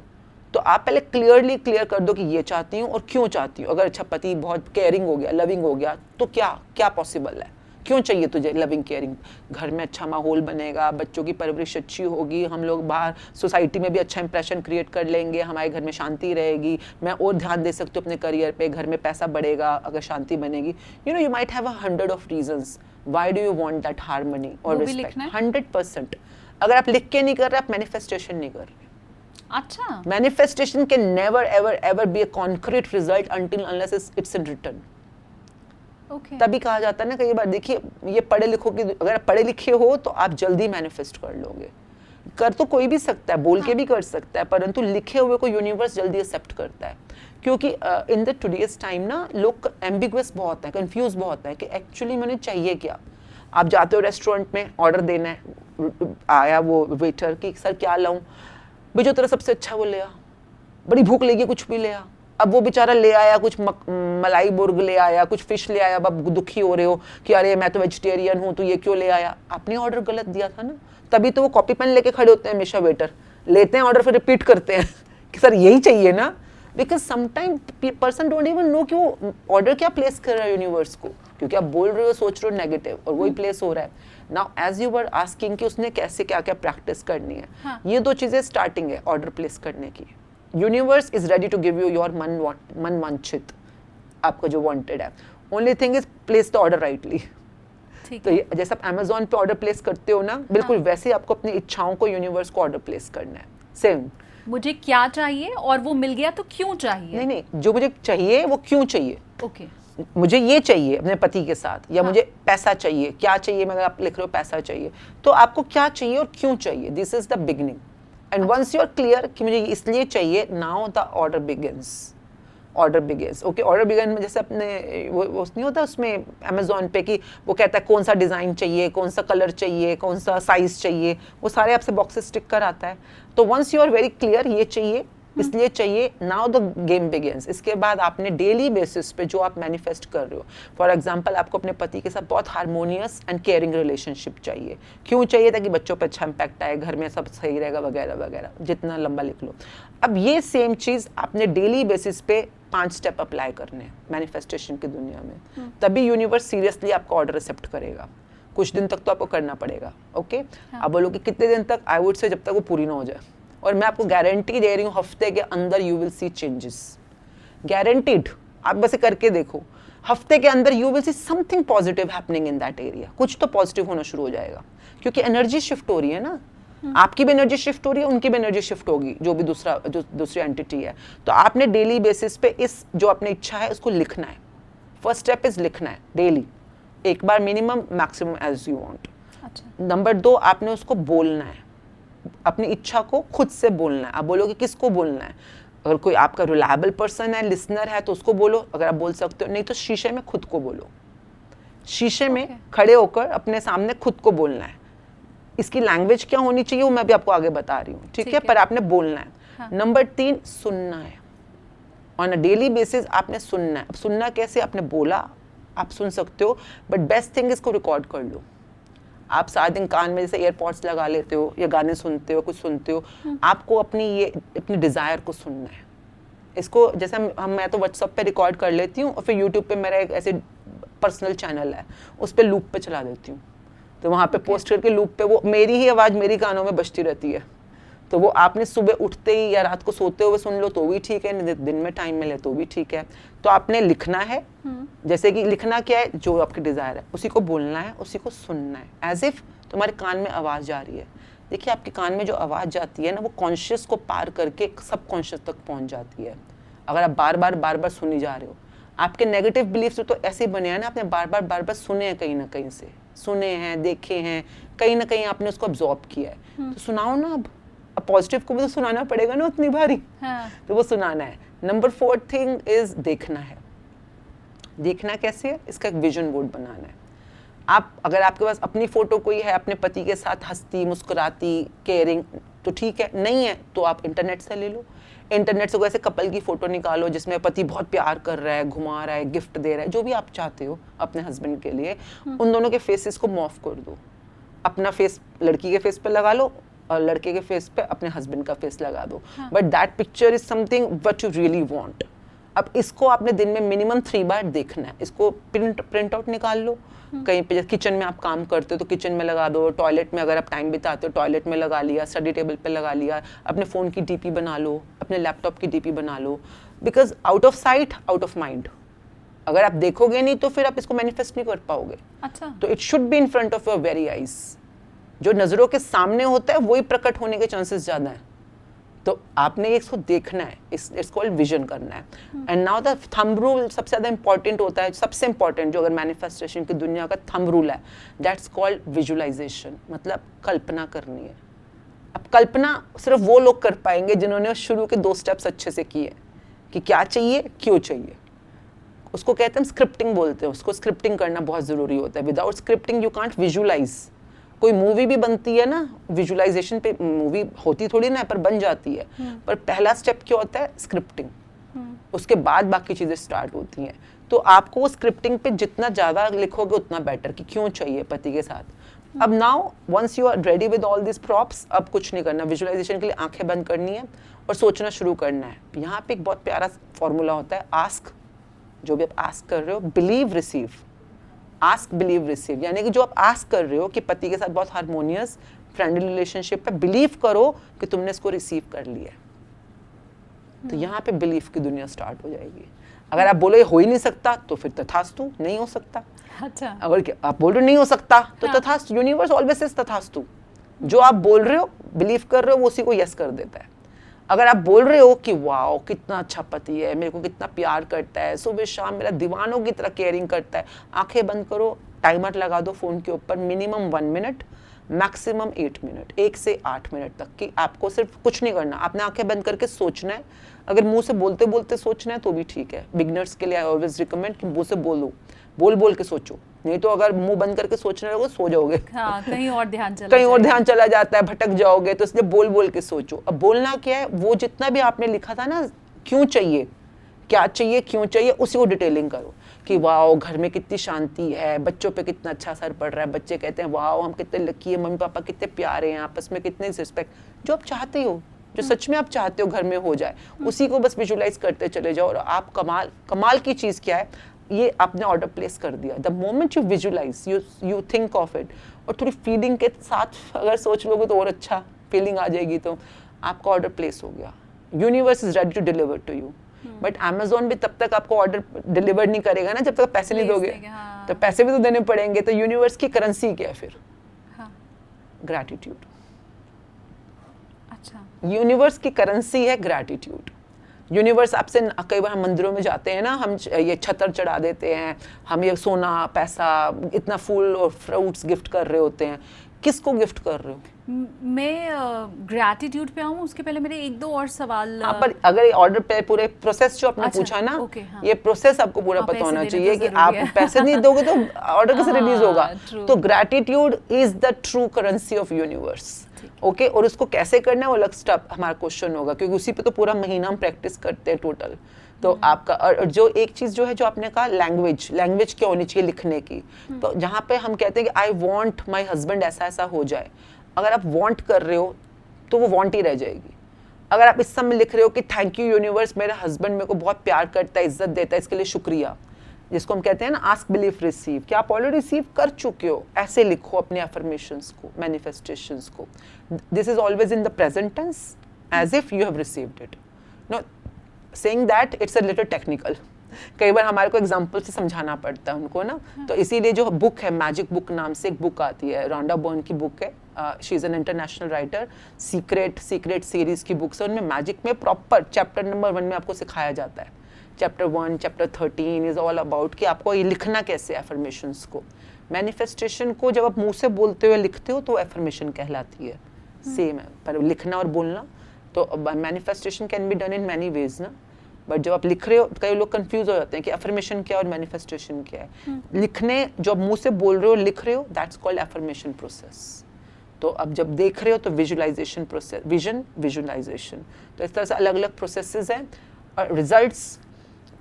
तो आप पहले क्लियरली क्लियर कर दो कि ये चाहती हूँ और क्यों चाहती हूँ। अगर अच्छा पति बहुत केयरिंग हो गया, लविंग हो गया, तो क्या क्या पॉसिबल है, क्यों चाहिए तुझे लविंग केयरिंग? घर में अच्छा माहौल बनेगा, बच्चों की परवरिश अच्छी होगी, हम लोग बाहर सोसाइटी में भी अच्छा इंप्रेशन क्रिएट कर लेंगे, हमारे घर में शांति रहेगी, मैं और ध्यान दे सकती हूँ अपने करियर पे, घर में पैसा बढ़ेगा अगर शांति बनेगी. You might have 100 of reasons why do you want that harmony और रिस्पेक्ट. 100%. अगर आप लिख के नहीं कर रहे, आप मैनिफेस्टेशन नहीं कर रहे. अच्छा. Manifestation can never ever ever be a concrete result until unless it's in return. Okay. तभी कहा जाता है ना कई बार, देखिए ये पढ़े लिखो की, अगर आप पढ़े लिखे हो तो आप जल्दी मैनिफेस्ट कर लोगे. कर तो कोई भी सकता है, बोल के भी कर सकता है, परंतु लिखे हुए को यूनिवर्स जल्दी एक्सेप्ट करता है. क्योंकि इन द टुडेज टाइम ना लोग एम्बिगुअस बहुत है, कंफ्यूज बहुत है कि एक्चुअली मैंने चाहिए क्या. आप जाते हो रेस्टोरेंट में, ऑर्डर देना है, आया वो वेटर कि सर क्या लाऊं, जो तेरा सबसे अच्छा वो ले आ, बड़ी भूख लगी कुछ भी ले आ. अब वो बेचारा ले आया कुछ मलाई मुर्ग ले आया, कुछ फिश ले आया, अब दुखी हो रहे हो कि अरे मैं तो वेजिटेरियन हूँ, तो ये क्यों ले आया. आपने ऑर्डर गलत दिया था ना. तभी तो वो कॉपी पेन लेके खड़े होते हैं हमेशा वेटर, लेते हैं ऑर्डर फिर रिपीट करते हैं कि सर यही चाहिए ना. Because sometime person don't even know कि वो ऑर्डर क्या प्लेस कर रहा है यूनिवर्स को, क्योंकि आप बोल रहे हो, सोच रहे हो नेगेटिव, और वही प्लेस हो रहा है. Now as you were asking कि उसने कैसे क्या क्या प्रैक्टिस करनी है. हाँ. ये 2 चीजें स्टार्टिंग है ऑर्डर प्लेस करने की. Universe is ready to give you your मन वांछित, आपका जो वांटेड है. Only thing is place the order rightly. तो जैसे आप Amazon पे ऑर्डर प्लेस करते हो ना, बिल्कुल वैसे आपको अपनी इच्छाओं को यूनिवर्स को ऑर्डर प्लेस करना है. सेम, मुझे क्या चाहिए और वो मिल गया तो क्यों चाहिए. नहीं, जो मुझे चाहिए वो क्यों चाहिए. ओके. मुझे ये चाहिए अपने पति के साथ, या मुझे पैसा चाहिए, क्या चाहिए. अगर आप लिख रहे हो पैसा चाहिए, तो आपको क्या चाहिए और क्यों चाहिए. This is the beginning. And once you are clear कि मुझे इसलिए चाहिए, now the order begins. Okay. Order begin में जैसे अपने वो नहीं होता उसमें Amazon पे कि वो कहता है कौन सा डिज़ाइन चाहिए, कौन सा कलर चाहिए, कौन सा साइज चाहिए, वो सारे आपसे बॉक्सेस टिक कर आता है. तो once you are very clear ये चाहिए, इसलिए चाहिए, नाउ द गेम बिगिंस. इसके बाद आपने डेली बेसिस पे जो आप मैनिफेस्ट कर रहे हो, फॉर एग्जांपल आपको अपने पति के साथ बहुत हार्मोनियस एंड केयरिंग रिलेशनशिप चाहिए. क्यों चाहिए? ताकि बच्चों पे अच्छा इम्पैक्ट आए, घर में सब सही रहेगा वगैरह वगैरह, जितना लंबा लिख लो. अब ये सेम चीज़ आपने डेली बेसिस पे 5 स्टेप अप्लाई करने हैं मैनिफेस्टेशन की दुनिया में. तभी यूनिवर्स सीरियसली आपका ऑर्डर एक्सेप्ट करेगा. कुछ दिन तक तो आपको करना पड़ेगा. ओके. अब बोलोगे कितने दिन तक? आई वुड से जब तक वो पूरी ना हो जाए. और मैं आपको गारंटी दे रही हूँ हफ्ते के अंदर you will C changes. Guaranteed. आप बस करके देखो, हफ्ते के अंदर you will see something positive happening in that area. कुछ तो पॉजिटिव होना शुरू हो जाएगा, क्योंकि एनर्जी शिफ्ट हो रही है ना. आपकी भी एनर्जी शिफ्ट हो रही है, उनकी भी एनर्जी शिफ्ट होगी, जो भी दूसरी एंटिटी है. तो आपने डेली बेसिस पे इस जो अपनी इच्छा है उसको लिखना है. फर्स्ट स्टेप इज लिखना है डेली, एक बार minimum, maximum as you want. Number 2, आपने उसको बोलना है. अपनी इच्छा को खुद से बोलना है. आप बोलोगे किसको बोलना है? अगर कोई आपका रिलायबल पर्सन है, लिसनर है, तो उसको बोलो, अगर आप बोल सकते हो. नहीं तो शीशे में खुद को बोलो. शीशे में खड़े होकर अपने सामने खुद को बोलना है. इसकी लैंग्वेज क्या होनी चाहिए वो मैं भी आपको आगे बता रही हूँ, ठीक है? पर आपने बोलना है. हाँ. नंबर 3, सुनना है. ऑन अ डेली बेसिस आपने सुनना है. अब सुनना कैसे? आपने बोला, आप सुन सकते हो, बट बेस्ट थिंग इसको रिकॉर्ड कर लो. आप सारा दिन कान में जैसे एयरपॉड्स लगा लेते हो या गाने सुनते हो, कुछ सुनते हो, आपको अपनी डिज़ायर को सुनना है. इसको जैसे मैं तो व्हाट्सएप पे रिकॉर्ड कर लेती हूँ, और फिर यूट्यूब पे मेरा एक ऐसे पर्सनल चैनल है, उस पर लूप पे चला देती हूँ. तो वहाँ पे पोस्ट करके लूप पे वो मेरी ही आवाज़ मेरी कानों में बजती रहती है. तो वो आपने सुबह उठते ही या रात को सोते हुए सुन लो तो भी ठीक है, दिन में टाइम मिले तो भी ठीक है. तो आपने लिखना है. जैसे कि लिखना क्या है? जो आपकी डिज़ायर है उसी को बोलना है, उसी को सुनना है, एज इफ तुम्हारे कान में आवाज़ जा रही है. देखिए आपके कान में जो आवाज़ जाती है ना, वो कॉन्शियस को पार करके सब कॉन्शियस तक पहुँच जाती है. अगर आप बार बार सुनी जा रहे हो, आपके नेगेटिव बिलीफ्स तो ऐसे ही बने हैं ना, आपने बार बार सुने हैं, कहीं ना कहीं से सुने हैं, देखे हैं, कहीं ना कहीं आपने उसको अब्जॉर्ब किया है. तो सुनाओ ना. अब पॉजिटिव को भी तो सुनाना पड़ेगा ना उतनी भारी. हाँ. तो वो सुनाना है. नंबर 4 थिंग इज देखना है. देखना कैसे है? इसका एक विजन बोर्ड बनाना है. आप अगर आपके पास अपनी फोटो कोई है अपने पति के साथ हंसती मुस्कुराती केयरिंग, तो ठीक है. नहीं है तो आप इंटरनेट से ले लो. इंटरनेट से कोई ऐसे कपल की फोटो निकालो जिसमें पति बहुत प्यार कर रहा है, घुमा रहा है, गिफ्ट दे रहा है, जो भी आप चाहते हो अपने हस्बैंड के लिए. उन दोनों के फेसेस को मॉर्फ कर दो. अपना फेस लड़की के फेस पे लगा लो और लड़के के फेस पे अपने हस्बैंड का फेस लगा दो. But that picture is something what you really want. अब इसको आपने दिन में मिनिमम 3 बार देखना है। इसको प्रिंट आउट निकाल लो, कहीं पे किचन में आप काम करते हो तो किचन में लगा दो, टॉयलेट में अगर आप टाइम बिताते हो टॉयलेट में लगा लिया, स्टडी टेबल पे लगा लिया, अपने फ़ोन की डीपी बना लो, अपने लैपटॉप की डीपी बना लो, because out of sight out of mind. अगर आप देखोगे नहीं तो फिर आप इसको मैनिफेस्ट नहीं कर पाओगे। अच्छा। तो it should be in front of your very eyes. जो नज़रों के सामने होता है वही प्रकट होने के चांसेस ज़्यादा हैं। तो आपने इसको देखना है, इट्स कॉल्ड विजन करना है। And now the thumb rule सबसे ज़्यादा इंपॉर्टेंट होता है, सबसे इंपॉर्टेंट जो अगर मैनिफेस्टेशन की दुनिया का थंब रूल है, दैट्स कॉल्ड विजुअलाइजेशन, मतलब कल्पना करनी है। अब कल्पना सिर्फ वो लोग कर पाएंगे जिन्होंने शुरू के 2 स्टेप्स अच्छे से किए, कि क्या चाहिए, क्यों चाहिए। उसको कहते हैं स्क्रिप्टिंग बोलते हैं, उसको स्क्रिप्टिंग करना बहुत ज़रूरी होता है। Without scripting you can't visualise. कोई मूवी भी बनती है ना, विजुअलाइजेशन पे मूवी होती थोड़ी ना है, पर बन जाती है। पर पहला स्टेप क्या होता है, स्क्रिप्टिंग। उसके बाद बाकी चीज़ें स्टार्ट होती हैं। तो आपको वो स्क्रिप्टिंग पे जितना ज़्यादा लिखोगे उतना बेटर, कि क्यों चाहिए पति के साथ। अब now once you are ready with all this props, अब कुछ नहीं करना। विजुअलाइजेशन के लिए आंखें बंद करनी है और सोचना शुरू करना है। यहाँ पे एक बहुत प्यारा फॉर्मूला होता है, आस्क, जो भी आप आस्क कर रहे हो, believe receive. Ask believe receive, यानी कि जो आप आस्क कर रहे हो कि पति के साथ बहुत हार्मोनियस फ्रेंडली रिलेशनशिप है, बिलीव करो कि तुमने इसको रिसीव कर लिया है। तो यहाँ पे बिलीफ की दुनिया स्टार्ट हो जाएगी। अगर आप बोलो ये हो ही नहीं सकता तो फिर तथास्तु, नहीं हो सकता। अच्छा। अगर आप बोल रहे हो नहीं हो सकता तो हाँ। तथास्तु। यूनिवर्स ऑलवेज इज तथास्तु। जो आप बोल रहे हो, बिलीव कर रहे हो, वो उसी को यस कर देता है। अगर आप बोल रहे हो कि वाओ कितना अच्छा पति है, मेरे को कितना प्यार करता है, सुबह शाम मेरा दीवानों की तरह केयरिंग करता है, आंखें बंद करो, टाइमर लगा दो फ़ोन के ऊपर, मिनिमम 1 मिनट, मैक्सिमम 8 मिनट, 1 से 8 मिनट तक कि आपको सिर्फ कुछ नहीं करना, आपने आंखें बंद करके सोचना है। अगर मुंह से बोलते बोलते सोचना है तो भी ठीक है। बिगनर्स के लिए आई ऑलवेज रिकमेंड कि मुंह से बोल के सोचो, नहीं तो अगर मुंह बंद करके सोचने लगो सो जाओगे। हाँ, कहीं और ध्यान चला जाता है, भटक जाओगे। तो इसलिए बोल के सोचो। अब बोलना क्या है, वो जितना भी आपने लिखा था ना, क्यों चाहिए, क्या चाहिए, क्यों चाहिए, उसी को डिटेलिंग करो कि वाओ घर में कितनी शांति है, बच्चों पे कितना अच्छा असर पड़ रहा है, बच्चे कहते हैं वाओ हम कितने लकी है, मम्मी पापा कितने प्यारे हैं, आपस में कितने रिस्पेक्ट। जो आप चाहते हो, जो सच में आप चाहते हो घर में हो जाए, उसी को बस विजुअलाइज करते चले जाओ। और आप कमाल की चीज़ क्या है, ये आपने ऑर्डर प्लेस कर दिया। The moment you visualise, you think of it, और थोड़ी फीलिंग के साथ अगर सोच लोगे तो और अच्छा फीलिंग आ जाएगी, तो आपका ऑर्डर प्लेस हो गया। Universe is ready to deliver to you. But Amazon भी तब तक आपको ऑर्डर डिलीवर नहीं करेगा ना जब तक पैसे नहीं दोगे। हाँ। तो पैसे भी तो देने पड़ेंगे। तो यूनिवर्स की करेंसी क्या है फिर? हाँ। ग्रैटिट्यूड। अच्छा। यूनिवर्स की करेंसी है ग्रैटिट्यूड। यूनिवर्स आपसे, कई बार हम मंदिरों में जाते हैं ना, हम ये छतर चढ़ा देते हैं, हम ये सोना पैसा इतना फूल और फ्रूट्स गिफ्ट कर रहे होते हैं। किसको गिफ्ट कर रहे हो? मैं ग्रैटिट्यूड पे आऊँ उसके पहले मेरे 1-2 और सवाल। हाँ, पर अगर ऑर्डर पे पूरे प्रोसेस जो आपने अच्छा, पूछा ना, हाँ। ये प्रोसेस आपको पूरा हाँ, पता होना पैसे चाहिए देने कि तो आप जरूरी है। पैसे नहीं दोगे तो ऑर्डर कैसे रिलीज होगा। true। तो gratitude is the true currency of universe. Okay, और उसको कैसे करना है वो अलग स्टेप हमारा क्वेश्चन होगा, क्योंकि उसी पे तो पूरा महीना हम प्रैक्टिस करते हैं टोटल। तो आपका, और जो एक चीज जो है जो आपने कहा, लैंग्वेज क्या होनी चाहिए लिखने की। तो जहाँ पे हम कहते हैं कि आई वॉन्ट माई हस्बैंड ऐसा ऐसा हो जाए, अगर आप वांट कर रहे हो तो वो वांट ही रह जाएगी। अगर आप इस समय लिख रहे हो कि थैंक यू यूनिवर्स, मेरा हस्बैंड मेरे को बहुत प्यार करता है, इज्जत देता है, इसके लिए शुक्रिया, जिसको हम कहते हैं ना आस्क बिलीव रिसीव, क्या आप ऑलरेडी रिसीव कर चुके हो, ऐसे लिखो अपने अफर्मेशंस को, मैनिफेस्टेशंस को। This is always in the present tense as if you have received it. No saying that it's a little technical, कई बार हमारे को एग्जाम्पल से समझाना पड़ता है उनको ना। तो इसीलिए जो बुक है, मैजिक बुक नाम से एक बुक आती है, रॉन्डा बर्न की बुक है, she is an international writer, secret series की बुक्स है। उनमें मैजिक में प्रॉपर चैप्टर नंबर 1 में आपको सिखाया जाता है। Chapter 1, chapter 13 is all about कि आपको ये लिखना कैसे है एफर्मेशंस को। मैनिफेस्टेशन को जब आप मुंह से बोलते हुए लिखते हो तो एफर्मेशन कहलाती है, सेम है, पर लिखना और बोलना। तो manifestation can be done in many ways ना, बट जब आप लिख रहे हो, कई लोग कंफ्यूज हो जाते हैं कि अफर्मेशन क्या और मैनिफेस्टेशन क्या है। लिखने, जो आप मुंह से बोल रहे हो, लिख रहे हो, दैट्स कॉल्ड अफर्मेशन प्रोसेस। तो अब जब देख रहे हो तो विजुअलाइजेशन प्रोसेस, विजुअलाइजेशन। तो इस तरह से अलग अलग प्रोसेसेस हैं। और रिजल्ट्स,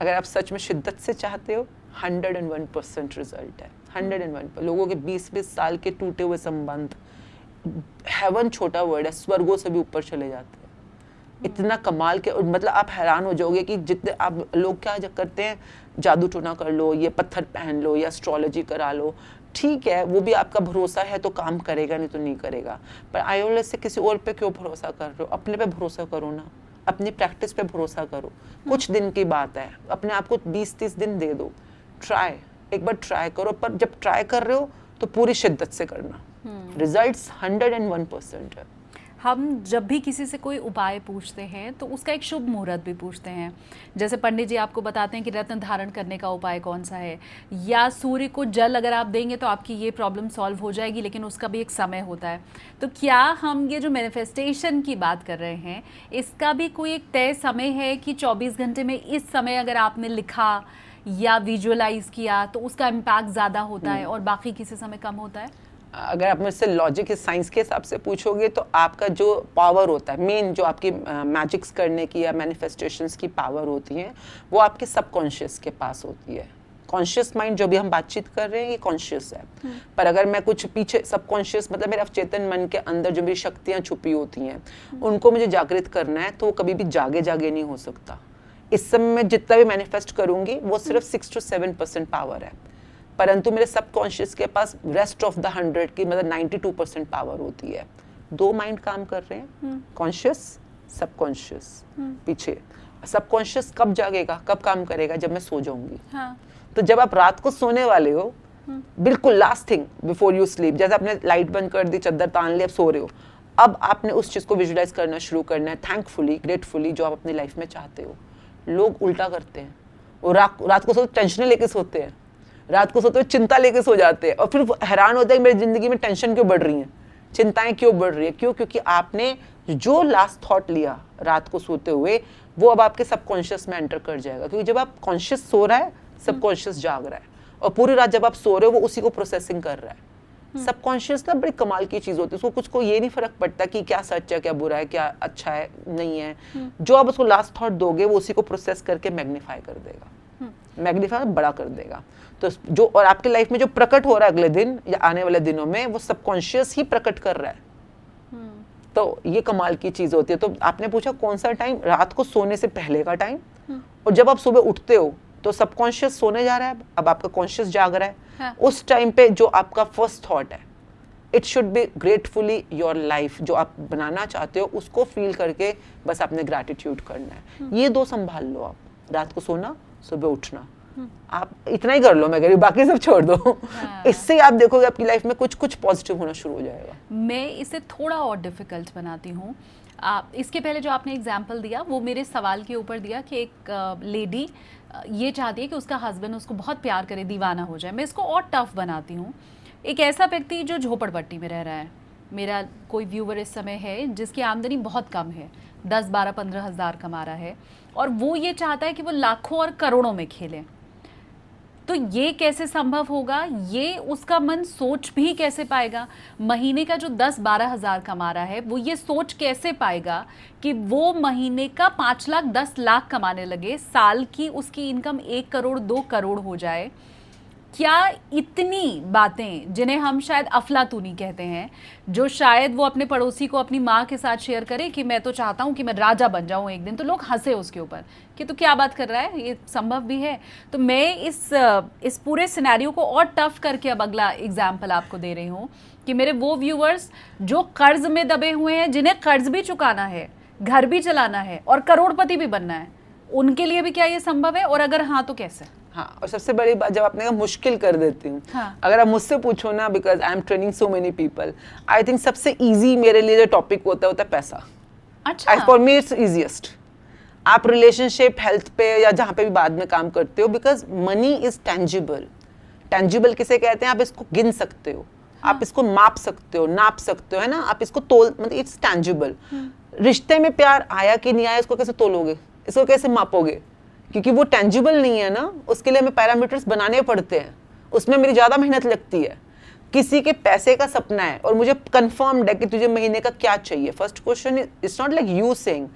अगर आप सच में शिद्दत से चाहते हो, 101% रिजल्ट है। 101। लोगों के 20-20 साल के टूटे हुए संबंध, हेवन छोटा वर्ड है, स्वर्गों से भी ऊपर चले जाते हैं। इतना कमाल के, और मतलब आप हैरान हो जाओगे कि जितने आप लोग क्या करते हैं, जादू टोना कर लो, ये पत्थर पहन लो या एस्ट्रोलॉजी करा लो, ठीक है वो भी आपका भरोसा है तो काम करेगा, नहीं तो नहीं करेगा। पर आईओएलएस से किसी और पे क्यों भरोसा कर रहे हो? अपने पे भरोसा करो ना, अपनी प्रैक्टिस पे भरोसा करो। कुछ दिन की बात है, अपने आप को 20-30 दिन दे दो, एक बार ट्राई करो। पर जब ट्राई कर रहे हो तो पूरी शिद्दत से करना, रिजल्ट्स 101% है। हम जब भी किसी से कोई उपाय पूछते हैं तो उसका एक शुभ मुहूर्त भी पूछते हैं। जैसे पंडित जी आपको बताते हैं कि रत्न धारण करने का उपाय कौन सा है, या सूर्य को जल अगर आप देंगे तो आपकी ये प्रॉब्लम सॉल्व हो जाएगी, लेकिन उसका भी एक समय होता है। तो क्या हम ये जो मैनिफेस्टेशन की बात कर रहे हैं, इसका भी कोई एक तय समय है कि 24 घंटे में इस समय अगर आपने लिखा या विजुअलाइज किया तो उसका इम्पैक्ट ज़्यादा होता है और बाकी किसी समय कम होता है? अगर आप मुझसे लॉजिक साइंस के हिसाब से पूछोगे तो आपका जो पावर होता है, मेन जो आपकी मैजिक्स करने की या मैनिफेस्टेशंस की पावर होती है, वो आपके सबकॉन्शियस के पास होती है। कॉन्शियस माइंड जो भी हम बातचीत कर रहे हैं ये कॉन्शियस है, पर अगर मैं कुछ पीछे सबकॉन्शियस मतलब मेरे अवचेतन मन के अंदर जो मेरी शक्तियाँ छुपी होती हैं उनको मुझे जागृत करना है, तो वो कभी भी जागे नहीं हो सकता। इस समय में जितना भी मैनिफेस्ट करूंगी वो सिर्फ 6 to 7% पावर है, परंतु मेरे सबकॉन्शियस के पास रेस्ट ऑफ द 100 की मतलब 92% पावर होती है। दो माइंड काम कर रहे हैं, कॉन्शियस सबकॉन्शियस। पीछे सबकॉन्शियस कब जागेगा, कब काम करेगा? जब मैं सो जाऊंगी। हाँ। तो जब आप रात को सोने वाले हो, बिल्कुल last thing before you sleep, जैसे आपने लाइट बंद कर दी, चादर तान ली, अब सो रहे हो, अब आपने उस चीज को विजुअलाइज करना शुरू करना है, थैंकफुली ग्रेटफुली, जो आप अपनी लाइफ में चाहते हो। लोग उल्टा करते हैं, वो रात को सो टेंशन लेके सोते हैं, रात को सोते हुए चिंता लेके सो जाते हैं, और फिर हैरान होता है कि मेरी जिंदगी में टेंशन क्यों बढ़ रही है, चिंताएं क्यों बढ़ रही है। क्यों? क्योंकि आपने जो लास्ट थॉट लिया रात को सोते हुए वो अब आपके सबकॉन्शियस में एंटर कर जाएगा। क्योंकि जब आप कॉन्शियस सो रहा है, सबकॉन्शियस जाग रहा है, और पूरी रात जब आप सो रहे हो वो उसी को प्रोसेसिंग कर रहा है। सबकॉन्शियस ना बड़ी कमाल की चीज होती है, उसको कुछ को ये नहीं फर्क पड़ता कि क्या सच है, क्या बुरा है, क्या अच्छा है, नहीं है। जो आप उसको लास्ट थॉट दोगे वो उसी को प्रोसेस करके मैग्नीफाई कर देगा, मैग्नीफाई बड़ा कर देगा। तो जो और आपके लाइफ में जो प्रकट हो रहा है अगले दिन या आने वाले दिनों में, वो सबकॉन्शियस ही प्रकट कर रहा है। तो ये कमाल की चीज होती है। तो आपने पूछा कौन सा टाइम, रात को सोने से पहले का टाइम, और जब आप सुबह उठते हो तो सबकॉन्शियस सोने जा रहा है, अब आपका कॉन्शियस जाग रहा है। हाँ। उस टाइम पे जो आपका फर्स्ट थॉट है, it should be gratefully your life, जो आप बनाना चाहते हो उसको फील करके बस आपने ग्रैटिट्यूड करना है। ये दो संभाल लो आप, रात को सोना, सुबह उठना, आप इतना ही कर लो, मैं कह रही हूँ, बाकी सब छोड़ दो। हाँ। इससे आप देखोगे आपकी लाइफ में कुछ कुछ पॉजिटिव होना शुरू हो जाएगा। मैं इसे थोड़ा और डिफिकल्ट बनाती हूँ। इसके पहले जो आपने एग्जाम्पल दिया वो मेरे सवाल के ऊपर दिया कि एक लेडी ये चाहती है कि उसका हस्बैंड उसको बहुत प्यार करे, दीवाना हो जाए। मैं इसको और टफ बनाती हूँ। एक ऐसा व्यक्ति जो झोपड़पट्टी में रह रहा है, मेरा कोई व्यूवर इस समय है जिसकी आमदनी बहुत कम है, 10, 12, 15 हज़ार कमा रहा है, और वो ये चाहता है कि वो लाखों और करोड़ों में खेले। तो ये कैसे संभव होगा? ये उसका मन सोच भी कैसे पाएगा? महीने का जो 10-12 हज़ार कमा रहा है वो ये सोच कैसे पाएगा कि वो महीने का 5 लाख 10 लाख कमाने लगे, साल की उसकी इनकम 1 करोड़ 2 करोड़ हो जाए? क्या इतनी बातें जिन्हें हम शायद अफलातूनी कहते हैं, जो शायद वो अपने पड़ोसी को अपनी माँ के साथ शेयर करे कि मैं तो चाहता हूँ कि मैं राजा बन जाऊँ एक दिन, तो लोग हंसे उसके ऊपर कि तो क्या बात कर रहा है, ये संभव भी है? तो मैं इस पूरे सिनेरियो को और टफ करके अब अगला एग्जाम्पल आपको दे रही हूँ कि मेरे वो व्यूअर्स जो कर्ज में दबे हुए हैं, जिन्हें कर्ज भी चुकाना है, घर भी चलाना है और करोड़पति भी बनना है, उनके लिए भी क्या ये संभव है? और अगर हाँ तो कैसे? हाँ, और सबसे बड़ी बात, जब आपने कहा मुश्किल कर देती हूँ, हाँ। अगर आप मुझसे पूछो ना, because I am training so many people, I think सबसे इजी मेरे लिए जो टॉपिक होता है पैसा। अच्छा, फॉर मी इट्स इजीएस्ट। आप रिलेशनशिप, हेल्थ पे या जहाँ पे भी बाद में काम करते हो, because money is tangible. Tangible किसे कहते हैं? आप इसको गिन सकते हो, आप इसको माप सकते हो, नाप सकते हो, है ना, आप इसको तोल, मतलब इट्स टेंजिबल। रिश्ते में प्यार आया कि नहीं आया, इसको कैसे तोलोगे, इसको कैसे मापोगे? क्योंकि वो टेंजिबल नहीं है ना, उसके लिए हमें पैरामीटर्स बनाने पड़ते हैं, उसमें मेरी ज़्यादा मेहनत लगती है। किसी के पैसे का सपना है और मुझे कंफर्म्ड है कि तुझे महीने का क्या चाहिए, first question it's not like you saying,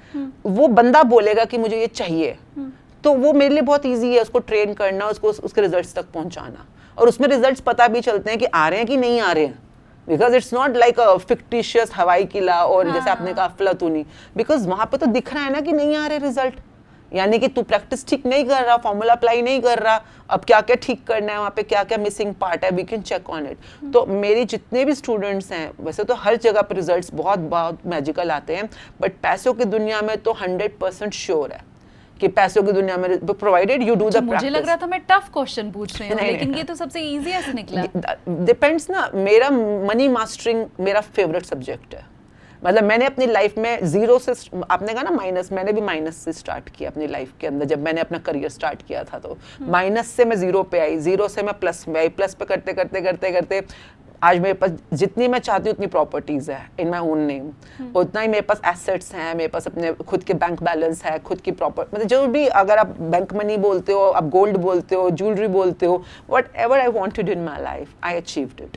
वो बंदा बोलेगा कि मुझे ये चाहिए, तो वो मेरे लिए बहुत ईजी है उसको ट्रेन करना, उसको उसके रिजल्ट्स तक पहुंचाना, और उसमें रिजल्ट्स पता भी चलते हैं कि आ रहे हैं कि नहीं आ रहे हैं। Because it's not like a fictitious हवाई किला और जैसे आपने कहा अफलातूनी, बिकॉज वहां पे तो दिख रहा है ना कि नहीं आ रहे रिजल्ट, यानी कि तू प्रैक्टिस ठीक नहीं कर रहा, फॉर्मूला अप्लाई नहीं कर रहा, अब क्या क्या ठीक करना है, वहाँ पे क्या क्या मिसिंग पार्ट है, we can check on it. तो मेरी जितने भी स्टूडेंट्स हैं, वैसे तो हर जगह पर रिजल्ट्स बहुत बहुत मैजिकल आते हैं, बट पैसों की दुनिया में तो 100% श्योर है कि पैसों की दुनिया में provided you do the practice. मुझे लग रहा था मैं टफ क्वेश्चन पूछ रही हूँ, लेकिन ये तो सबसे इजीएस्ट निकला। डिपेंड्स ना, मेरा मनी मास्टरिंग मेरा फेवरेट सब्जेक्ट है। मतलब मैंने अपनी लाइफ में जीरो से, आपने कहा ना माइनस, मैंने भी माइनस से स्टार्ट किया अपनी लाइफ के अंदर। जब मैंने अपना करियर स्टार्ट किया था तो माइनस से मैं जीरो पे आई, जीरो से मैं प्लस में आई, प्लस पे करते करते करते करते आज मेरे पास जितनी मैं चाहती हूँ उतनी प्रॉपर्टीज है इन माई ओन नेम, उतना ही मेरे पास एसेट्स हैं, मेरे पास अपने खुद के बैंक बैलेंस है, खुद की प्रॉपर, मतलब जो भी, अगर आप बैंक मनी बोलते हो, आप गोल्ड बोलते हो, ज्वेलरी बोलते हो, whatever I want to do in my life I achieved it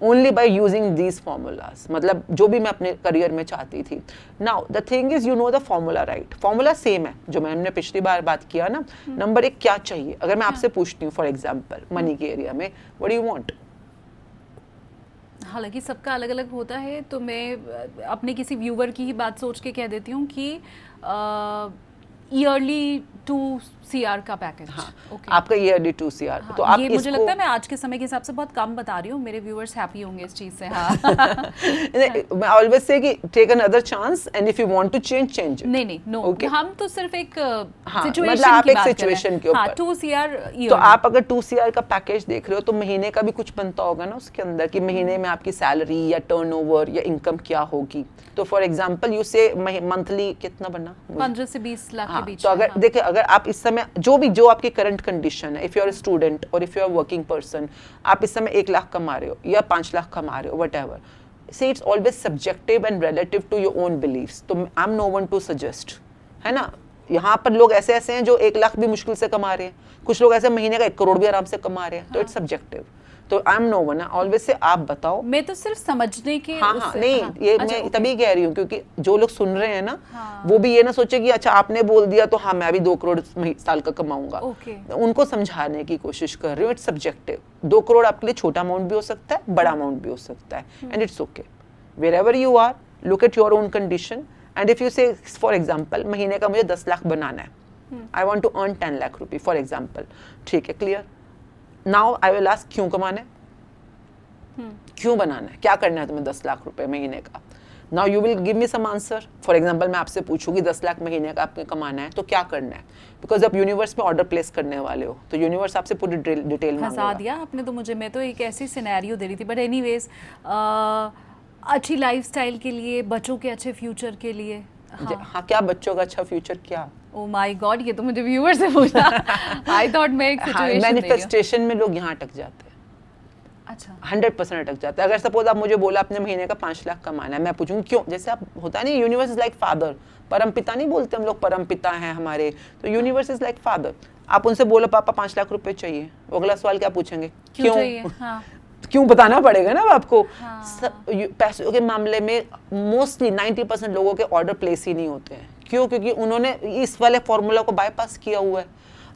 only by using these formulas. मतलब जो भी मैं अपने करियर में चाहती थी। Now the thing is, you know the formula right, formula same है जो मैंने पिछली बार बात किया ना। नंबर एक, क्या चाहिए? अगर मैं आपसे पूछती हूँ फॉर एग्जाम्पल मनी के एरिया में, व्हाट डू यू वांट? हालांकि सबका अलग अलग होता है, तो मैं अपने किसी व्यूवर की ही बात सोच के कह देती हूँ कि ईयरली 2 CR का पैकेज। हाँ, okay. आपका ईयरली 2 CR। हाँ, तो आप ये मुझे लगता है मैं आज के समय के हिसाब से बहुत कम बता रही हूँ, मेरे व्यूअर्स हैप्पी होंगे इस चीज से। हाँ। मैं ऑलवेज से कि take another chance and if you want to change change. नहीं नहीं, नो okay. हम तो सिर्फ एक सिचुएशन मतलब आप एक सिचुएशन के ऊपर। 2 CR। तो आप अगर 2 CR का पैकेज देख रहे हो तो महीने का भी कुछ बनता होगा ना उसके अंदर, कि महीने में आपकी सैलरी या टर्नओवर या इनकम क्या होगी। तो फॉर एग्जांपल यू से मंथली कितना बना? 15 से 20 लाख के बीच। तो अगर देखिए, अगर आप इस समय जो आपकी करंट कंडीशन है, इफ यू आर स्टूडेंट और if you are working person, आप इस समय 1 लाख कमा रहे हो या 5 लाख कमा रहे हो, whatever, see it's always subjective and relative to your own beliefs. तो I am no one to suggest, है ना। यहाँ पर लोग ऐसे ऐसे हैं जो 1 लाख भी मुश्किल से कमा रहे हैं, कुछ लोग ऐसे महीने का 1 करोड़ भी आराम से कमा रहे हैं। तो इट्स सब्जेक्टिव। तो I am no one, always say आप बताओ। मैं तो सिर्फ समझने के नहीं, ये मैं तभी कह रही हूँ क्योंकि जो लोग सुन रहे हैं ना, वो भी ये ना सोचे कि अच्छा आपने बोल दिया तो हाँ मैं भी 2 करोड़ साल का कमाऊंगा। उनको समझाने की कोशिश कर रही हूँ, इट्स सब्जेक्टिव। 2 करोड़ आपके लिए छोटा अमाउंट भी हो सकता है, बड़ा अमाउंट भी हो सकता है, and it's okay. Wherever you are, look at your own condition, and if you say for example महीने का मुझे 10 लाख बनाना है, I want to earn 10 lakh रुपये फॉर एग्जाम्पल, ठीक है, clear. Now I will ask, क्यों कमाना है? क्यों बनाना है? क्या करना है तुम्हें 10 लाख रुपए महीने का? Now you will give me some answer. For example मैं आपसे पूछूंगी 10 लाख महीने का आपने कमाना है तो क्या करना है? बिकॉज आप यूनिवर्स में ऑर्डर प्लेस करने वाले हो, तो यूनिवर्स आपसे पूरी डिटेल मांगेगा। फंसा दिया आपने तो मुझे, मैं तो एक ऐसी सिनेरियो दे रही थी। बट एनीवेज, अच्छी लाइफस्टाइल के लिए, बच्चों के अच्छे फ्यूचर के लिए। हाँ, क्या बच्चों का अच्छा फ्यूचर? क्या? ओ माय गॉड, ये तो मुझे व्यूअर से पूछा। आई थॉट मैं एक सिचुएशन मैनिफेस्टेशन में लोग यहाँ अटक जाते हैं। अच्छा, 100% अटक जाता है। अगर सपोज आप मुझे बोला अपने महीने का 5 लाख कमाना है, मैं पूछूंगी क्यों? जैसे आप होता नहीं, यूनिवर्स इज लाइक फादर, परम पिता नहीं बोलते हम लोग, परम पिता हैं हमारे, तो यूनिवर्स इज लाइक फादर। आप उनसे बोलो पापा 5 लाख रुपए चाहिए, अगला सवाल क्या पूछेंगे? क्यों चाहिए? हाँ। क्यों बताना पड़ेगा ना आपको। हाँ। पैसों के मामले में मोस्टली 90% लोगों के ऑर्डर प्लेस ही नहीं होते हैं। क्यों? क्योंकि उन्होंने इस वाले फॉर्मूला को बाईपास किया हुआ है।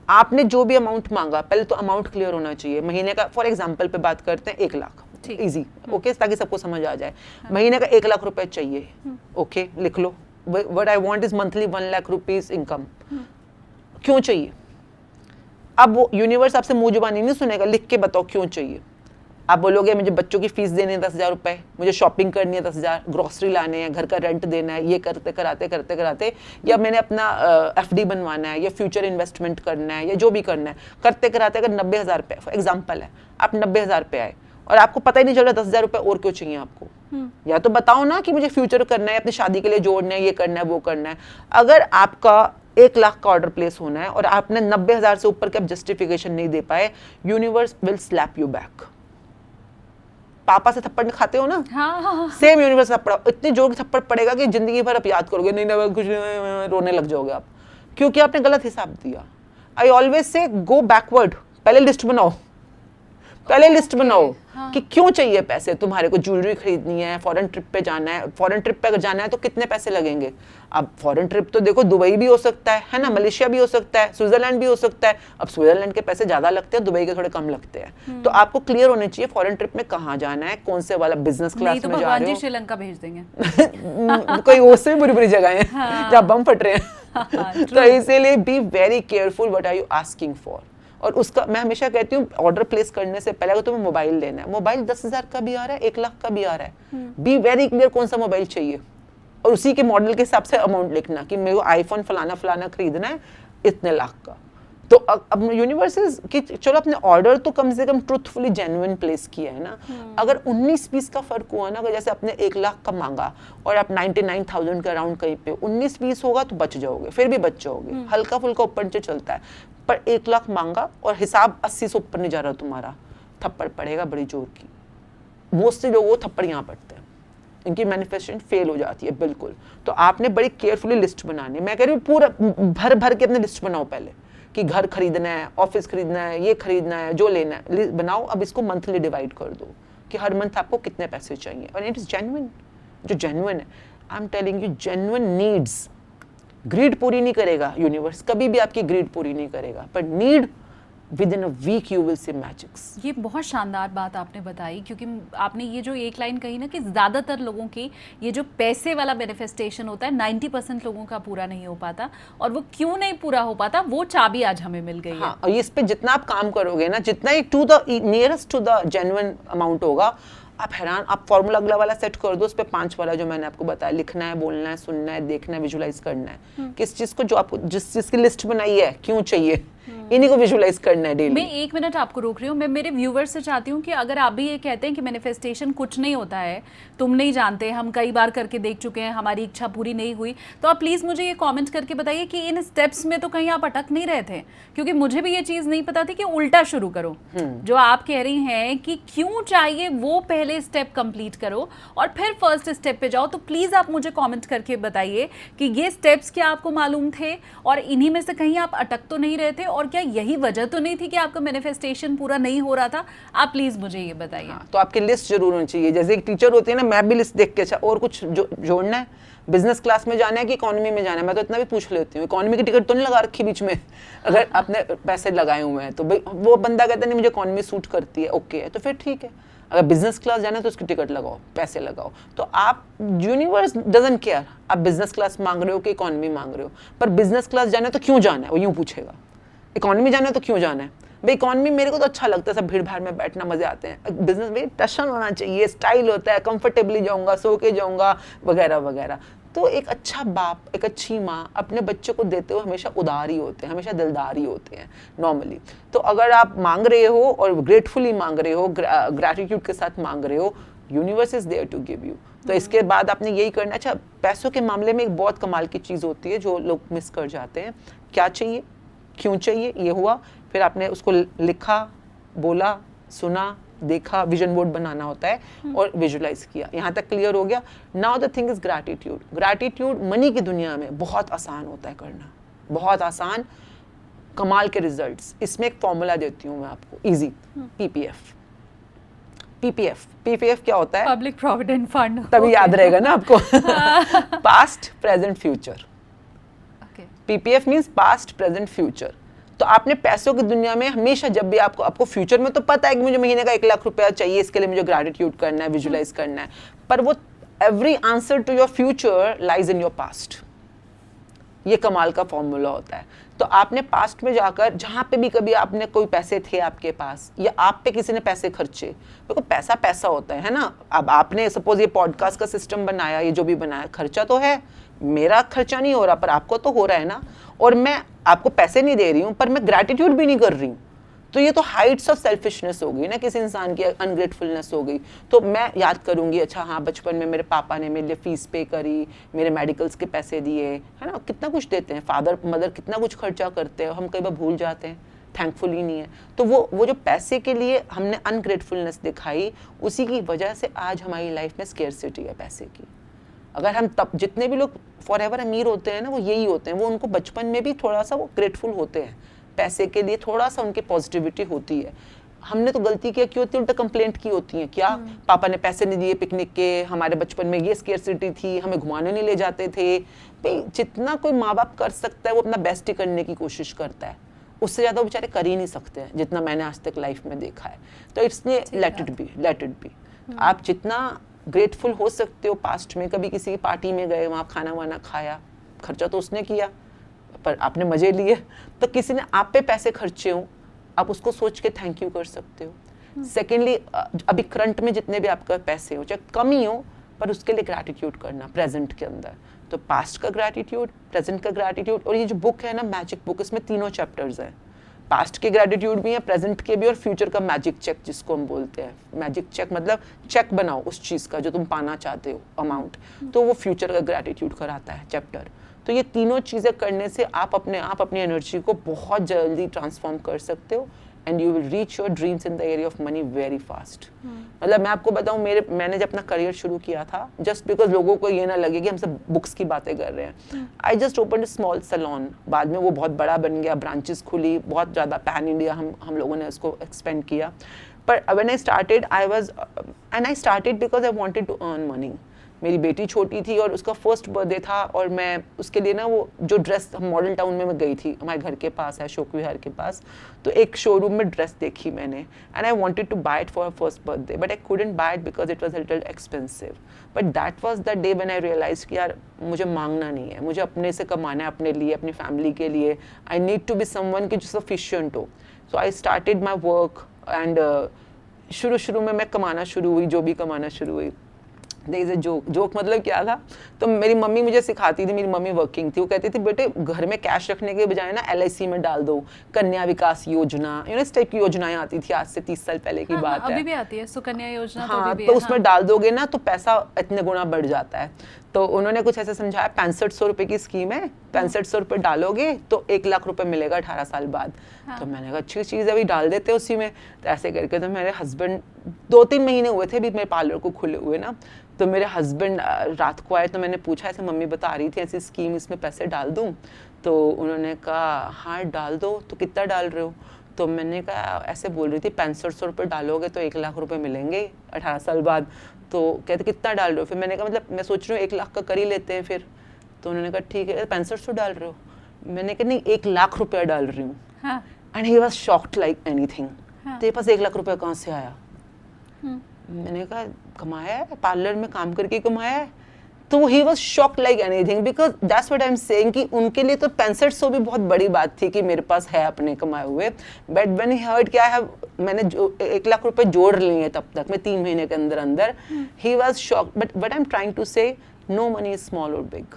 आपने जो भी अमाउंट मांगा, पहले तो अमाउंट क्लियर होना चाहिए। महीने का फॉर एग्जांपल पे बात करते हैं 1 लाख, इजी, ओके, ताकि सबको समझ आ जाए। महीने का 1 लाख रुपए चाहिए, ओके, लिख लो। What I want is monthly 1 lakh rupees income. क्यों चाहिए? अब वो यूनिवर्स आपसे मुंह जुबानी नहीं सुनेगा, लिख के बताओ क्यों चाहिए। आप बोलोगे मुझे बच्चों की फीस देनी है 10,000 रुपए, मुझे शॉपिंग करनी है 10,000, ग्रोसरी लाने हैं, घर का रेंट देना है, ये करते कराते, या मैंने अपना FD बनवाना है, या फ्यूचर इन्वेस्टमेंट करना है, या जो भी करना है, करते कराते अगर 90,000 रुपये फॉर एग्जाम्पल है, आप 90,000 रुपये आए और आपको पता ही नहीं चल रहा 10,000 रुपये और क्यों चाहिए आपको। या तो बताओ ना कि मुझे फ्यूचर करना है, अपनी शादी के लिए जोड़ना है, ये करना है, वो करना है। अगर आपका 1 लाख का ऑर्डर प्लेस होना है और आपने 90,000 से ऊपर का जस्टिफिकेशन नहीं दे पाए, universe will slap you back. पापा से थप्पड़ खाते हो ना, हाँ। सेम यूनिवर्स थप्पड़, इतनी जोर की थप्पड़ पड़ेगा कि जिंदगी भर आप याद करोगे, नहीं कुछ रोने लग जाओगे आप, क्योंकि आपने गलत हिसाब दिया। I always say go backward, पहले लिस्ट बनाओ, कि क्यों चाहिए पैसे, तुम्हारे को ज्वेलरी खरीदनी है, फॉरेन ट्रिप पे जाना है, फॉरेन ट्रिप पे अगर जाना है तो कितने पैसे लगेंगे। अब फॉरेन ट्रिप तो देखो दुबई भी हो सकता है ना, मलेशिया भी हो सकता है, स्विट्जरलैंड भी हो सकता है। अब स्विट्जरलैंड के पैसे ज्यादा लगते हैं, दुबई के थोड़े कम लगते हैं। तो आपको क्लियर होने चाहिए फॉरेन ट्रिप में कहाँ जाना है, कौन से वाला बिजनेस क्लास में जा रहे हो। श्रीलंका भेज देंगे कोई उससे भी बुरी बुरी जगह है जहाँ बम फट रहे हैं। तो इसीलिए be very careful what are you asking for. और उसका मैं हमेशा कहती हूँ ऑर्डर प्लेस करने से पहले अगर तुम्हें मोबाइल लेना है, मोबाइल 10,000 का भी आ रहा है, 1 लाख का भी आ रहा है, बी वेरी क्लियर कौन सा मोबाइल चाहिए और उसी के मॉडल के हिसाब से अमाउंट लिखना कि मेरे को आईफोन फलाना फलाना खरीदना है इतने लाख का। तो अब यूनिवर्सेस कि चलो अपने ऑर्डर तो कम से कम ट्रूथफुली जेन्युइन प्लेस किया है ना। अगर 19 पीस का फर्क हुआ ना, अगर जैसे आपने 1 लाख का मांगा और आप 99,000 के अराउंड कहीं पे 19 पीस होगा तो बच जाओगे, फिर भी बच जाओगे, हल्का फुल्का ऊपर नीचे चलता है। पर 1 लाख मांगा और हिसाब 80 से ऊपर नहीं जा रहा तुम्हारा, थप्पड़ पड़ेगा बड़ी जोर की। मोस्टली लोग वो थप्पड़ यहाँ पड़ते हैं, इनकी मैनिफेस्टेशन फेल हो जाती है बिल्कुल। तो आपने बड़ी केयरफुली लिस्ट बनानी है। मैं कह रही हूँ पूरा भर भर के अपने लिस्ट बनाओ पहले कि घर खरीदना है, ऑफिस खरीदना है, ये खरीदना है, जो लेना है बनाओ। अब इसको मंथली डिवाइड कर दो कि हर मंथ आपको कितने पैसे चाहिए। और इट इज जेन्युइन, जो जेन्युइन है, I am telling you, genuine needs. Greed पूरी नहीं करेगा यूनिवर्स, कभी भी आपकी ग्रीड पूरी नहीं करेगा, पर need within a week you will see magics. ये बहुत शानदार बात आपने बताई, क्योंकि आपने ये जो एक लाइन कही ना कि ज़्यादातर लोगों की ये जो पैसे वाला मैनिफेस्टेशन होता है 90% लोगों का पूरा नहीं हो पाता। और वो क्यों नहीं पूरा हो पाता, वो चाबी आज हमें मिल गई है। और इस पे जितना आप काम करोगे ना, जितना ही to the nearest to the genuine amount होगा, आप हैरान। आप फॉर्मूला अगला वाला सेट कर दो, उस पे 5 वाला जो मैंने आपको बताया, लिखना है, बोलना है, सुनना है, देखना है, विजुलाइज करना है। किस चीज को, जो आपको जिस चीज की लिस्ट बनाई है, क्यों चाहिए, इन्हीं को विजुलाइज करना है डेली। मैं 1 मिनट आपको रोक रही हूँ। मैं मेरे व्यूवर्स से चाहती हूँ कि अगर आप भी ये कहते हैं कि मैनिफेस्टेशन कुछ नहीं होता है, तुम नहीं जानते, हम कई बार करके देख चुके हैं, हमारी इच्छा पूरी नहीं हुई, तो आप प्लीज़ मुझे ये कमेंट करके बताइए कि इन स्टेप्स में तो कहीं आप अटक नहीं रहे थे। क्योंकि मुझे भी ये चीज़ नहीं पता थी कि उल्टा शुरू करो। जो आप कह रही हैं कि क्यों चाहिए, वो पहले स्टेप कंप्लीट करो और फिर फर्स्ट स्टेप पे जाओ। तो प्लीज़ आप मुझे कॉमेंट करके बताइए कि ये स्टेप्स क्या आपको मालूम थे और इन्हीं में से कहीं आप अटक तो नहीं रहे थे, और क्या यही वजह तो नहीं थी कि आपका मैनिफेस्टेशन पूरा नहीं हो रहा था। आप प्लीज मुझे ये बताइए। तो आपकी लिस्ट जरूर होनी चाहिए। जैसे एक टीचर होती है ना, मैं भी लिस्ट देख के, अच्छा और कुछ जोड़ना है, बिजनेस क्लास में जाना है कि इकोनॉमी में जाना है, मैं तो इतना भी पूछ लेती हूँ, इकोनॉमी की टिकट तो नहीं लगा रखी बीच में। अगर आपने पैसे लगाए हुए हैं तो वो बंदा कहता नहीं मुझे इकोनॉमी सूट करती है, ओके है, तो फिर ठीक है। अगर बिजनेस क्लास जाना है तो उसकी टिकट लगाओ, पैसे लगाओ। तो आप, यूनिवर्स डजंट केयर आप बिजनेस क्लास मांग रहे हो कि इकोनॉमी मांग रहे हो, पर बिजनेस क्लास जाना है तो क्यों जाना है, वो यूं पूछेगा। इकोनॉमी जाना है तो क्यों जाना है भाई, इकोनॉमी मेरे को तो अच्छा लगता है, सब भीड़ भाड़ में बैठना मजे आते हैं। बिजनेस में टशन होना चाहिए, स्टाइल होता है, कंफर्टेबली जाऊंगा, सो के जाऊंगा, वगैरह वगैरह। तो एक अच्छा बाप, एक अच्छी माँ अपने बच्चे को देते हुए हमेशा उदार ही होते हैं, हमेशा दिलदार ही होते हैं नॉर्मली। तो अगर आप मांग रहे हो और ग्रेटफुली मांग रहे हो, ग्रैटिट्यूड के साथ मांग रहे हो, universe is there to give you. तो इसके बाद आपने यही करना। अच्छा, पैसों के मामले में एक बहुत कमाल की चीज़ होती है जो लोग मिस कर जाते हैं। क्या चाहिए, क्यों चाहिए, ये हुआ, फिर आपने उसको लिखा, बोला, सुना, देखा, विजन बोर्ड बनाना होता है और विजुलाइज किया। यहाँ तक क्लियर हो गया। Now the thing is gratitude. Gratitude money की दुनिया में बहुत आसान होता है करना, बहुत आसान, कमाल के रिजल्ट्स। इसमें एक फॉर्मूला देती हूँ मैं आपको, इजी, पीपीएफ। पीपीएफ क्या होता है? Public provident fund. तभी याद रहेगा ना आपको। Past, present, future. PPF means past, present, future. तो आपने पैसों की दुनिया में हमेशा, जब भी आपको फ्यूचर में तो पता है कि मुझे महीने का 1 लाख रुपया चाहिए, इसके लिए मुझे ग्रैटिट्यूड करना है, विजुलाइज करना है, पर वो every answer to your future lies in your past. ये कमाल का फॉर्मूला होता है। तो आपने पास्ट में जाकर, जहाँ पे भी कभी आपने कोई पैसे थे आपके पास, या आप पे किसी ने पैसे खर्चे, देखो पैसा पैसा होता है ना। अब आपने सपोज ये पॉडकास्ट का सिस्टम बनाया, ये जो भी बनाया, खर्चा तो है, मेरा खर्चा नहीं हो रहा पर आपको तो हो रहा है ना। और मैं आपको पैसे नहीं दे रही हूँ पर मैं ग्रैटिट्यूड भी नहीं कर रही हूँ, तो ये तो हाइट्स ऑफ सेल्फिशनेस हो गई ना, किसी इंसान की अनग्रेटफुलनेस हो गई। तो मैं याद करूंगी, अच्छा हाँ बचपन में मेरे पापा ने मेरे लिए फीस पे करी, मेरे मेडिकल्स के पैसे दिए, है ना, कितना कुछ देते हैं, फादर मदर कितना कुछ खर्चा करते हैं, हम कई बार भूल जाते हैं, थैंकफुल ही नहीं है। तो वो जो पैसे के लिए हमने अनग्रेटफुलनेस दिखाई, उसी की वजह से आज हमारी लाइफ में स्केर्सिटी है पैसे की। अगर हम तब, जितने भी लोग फॉर एवर अमीर होते हैं ना, वो यही होते हैं, वो उनको बचपन में भी थोड़ा सा वो ग्रेटफुल होते हैं पैसे के लिए, थोड़ा सा उनकी पॉजिटिविटी होती है। हमने तो गलती किया क्यों होती है, उल्टा कंप्लेंट की होती है, क्या पापा ने पैसे नहीं दिए पिकनिक के, हमारे बचपन में ये स्केर्सिटी थी, हमें घुमाने नहीं ले जाते थे। भाई जितना कोई माँ बाप कर सकता है वो अपना बेस्ट ही करने की कोशिश करता है, उससे ज़्यादा वो बेचारे कर ही नहीं सकते हैं, जितना मैंने आज तक लाइफ में देखा है। तो इसलिए लेट इट बी। आप जितना ग्रेटफुल हो सकते हो, पास्ट में कभी किसी की पार्टी में गए, वहाँ खाना वाना खाया, खर्चा तो उसने किया पर आपने मजे लिए, तो किसी ने आप पे पैसे खर्चे हो, आप उसको सोच के थैंक यू कर सकते हो। सेकेंडली, अभी करंट में जितने भी आपका पैसे हो, चाहे कम ही हो, पर उसके लिए ग्रैटिट्यूड करना प्रेजेंट के अंदर। तो पास्ट का ग्रैटिट्यूड, प्रेजेंट का ग्रैटिट्यूड, और ये जो बुक है ना मैजिक बुक, इसमें 3 चैप्टर्स हैं। पास्ट के ग्रैटिट्यूड भी है, प्रेजेंट के भी, और फ्यूचर का मैजिक चेक जिसको हम बोलते हैं। मैजिक चेक मतलब चेक बनाओ उस चीज़ का जो तुम पाना चाहते हो, अमाउंट, तो वो फ्यूचर का ग्रैटिट्यूड कराता है चैप्टर। तो ये तीनों चीज़ें करने से आप अपनी एनर्जी को बहुत जल्दी ट्रांसफॉर्म कर सकते हो, and you will reach your dreams in the area of money very fast. मतलब मैं आपको बताऊं, मैंने जब अपना करियर शुरू किया था, जस्ट बिकॉज लोगों को ये ना लगे कि हम सब बुक्स की बातें कर रहे हैं, I just open a small salon. बाद में वो बहुत बड़ा बन गया, ब्रांचेस खुली, बहुत ज़्यादा पैन इंडिया हम लोगों ने उसको एक्सपेंड किया। पर when I started because I wanted to earn money. मेरी बेटी छोटी थी और उसका फर्स्ट बर्थडे था, और मैं उसके लिए ना वो जो ड्रेस, हम मॉडल टाउन में मैं गई थी, हमारे घर के पास है, अशोक विहार के पास, तो एक शोरूम में ड्रेस देखी मैंने, and I wanted to buy it for first birthday, but I couldn't buy it because it was a little expensive. But that was the day when I realise कि यार मुझे मांगना नहीं है, मुझे अपने से कमाना है, अपने लिए, अपनी फैमिली के लिए। I need to be someone की जो सफिशिएंट हो। So I started my work, and शुरू में मैं कमाना शुरू हुई, जो भी कमाना शुरू हुई। देयर इज अ जोक मतलब क्या था, तो मेरी मम्मी मुझे सिखाती थी, मेरी मम्मी वर्किंग थी, वो कहती थी बेटे घर में कैश रखने के बजाय ना LIC में डाल दो, कन्या विकास योजना, इस टाइप की योजनाएं आती थी, आज से 30 साल पहले की बात है। अभी भी आती है सुकन्या योजना। हाँ, तो अभी भी तो है, उसमें डाल दोगे ना तो पैसा इतने गुना बढ़ जाता है। तो उन्होंने कुछ ऐसे समझाया, 6500 रुपए की स्कीम है, 6500 रुपए डालोगे तो 1 लाख रुपए मिलेगा 18 साल बाद। तो मैंने कहा अच्छी चीज़ है, अभी डाल देते हैं उसी में। तो ऐसे करके तो मेरे हस्बैंड 2-3 महीने हुए थे अभी मेरे पार्लर को खुले हुए ना, तो मेरे हस्बैंड रात को आए, तो मैंने पूछा, ऐसे मम्मी बता रही थी ऐसी स्कीम, इसमें पैसे डाल दूं? तो उन्होंने कहा हाँ डाल दो। तो कितना डाल रहे हो? तो मैंने कहा, ऐसे बोल रही थी 6500 रुपये डालोगे तो 1 लाख रुपए मिलेंगे 18 साल बाद। तो कहते कितना डाल रहे हो? फिर मैंने कहा मतलब मैं सोच रही हूँ 1 लाख का कर ही लेते हैं फिर। तो उन्होंने कहा ठीक है, 6500 डाल रहे हो? मैंने कहा नहीं, 1 लाख रुपया डाल रही हूँ। And he was shocked like anything. तेरे पास 1 लाख रुपया कहाँ से आया? मैंने कहा कमाया है, पार्लर में काम करके कमाया है। तो ही was shocked like anything, because that's what I am saying कि उनके लिए तो 6500 भी बहुत बड़ी बात थी कि मेरे पास है अपने कमाए हुए। बट व्हेन ही हर्ड क्या है, मैंने जो 1 लाख रुपए जोड़ लिए हैं तब तक, मैं 3 महीने के अंदर अंदर, he was shocked. But what I am trying to say, no money is small और big,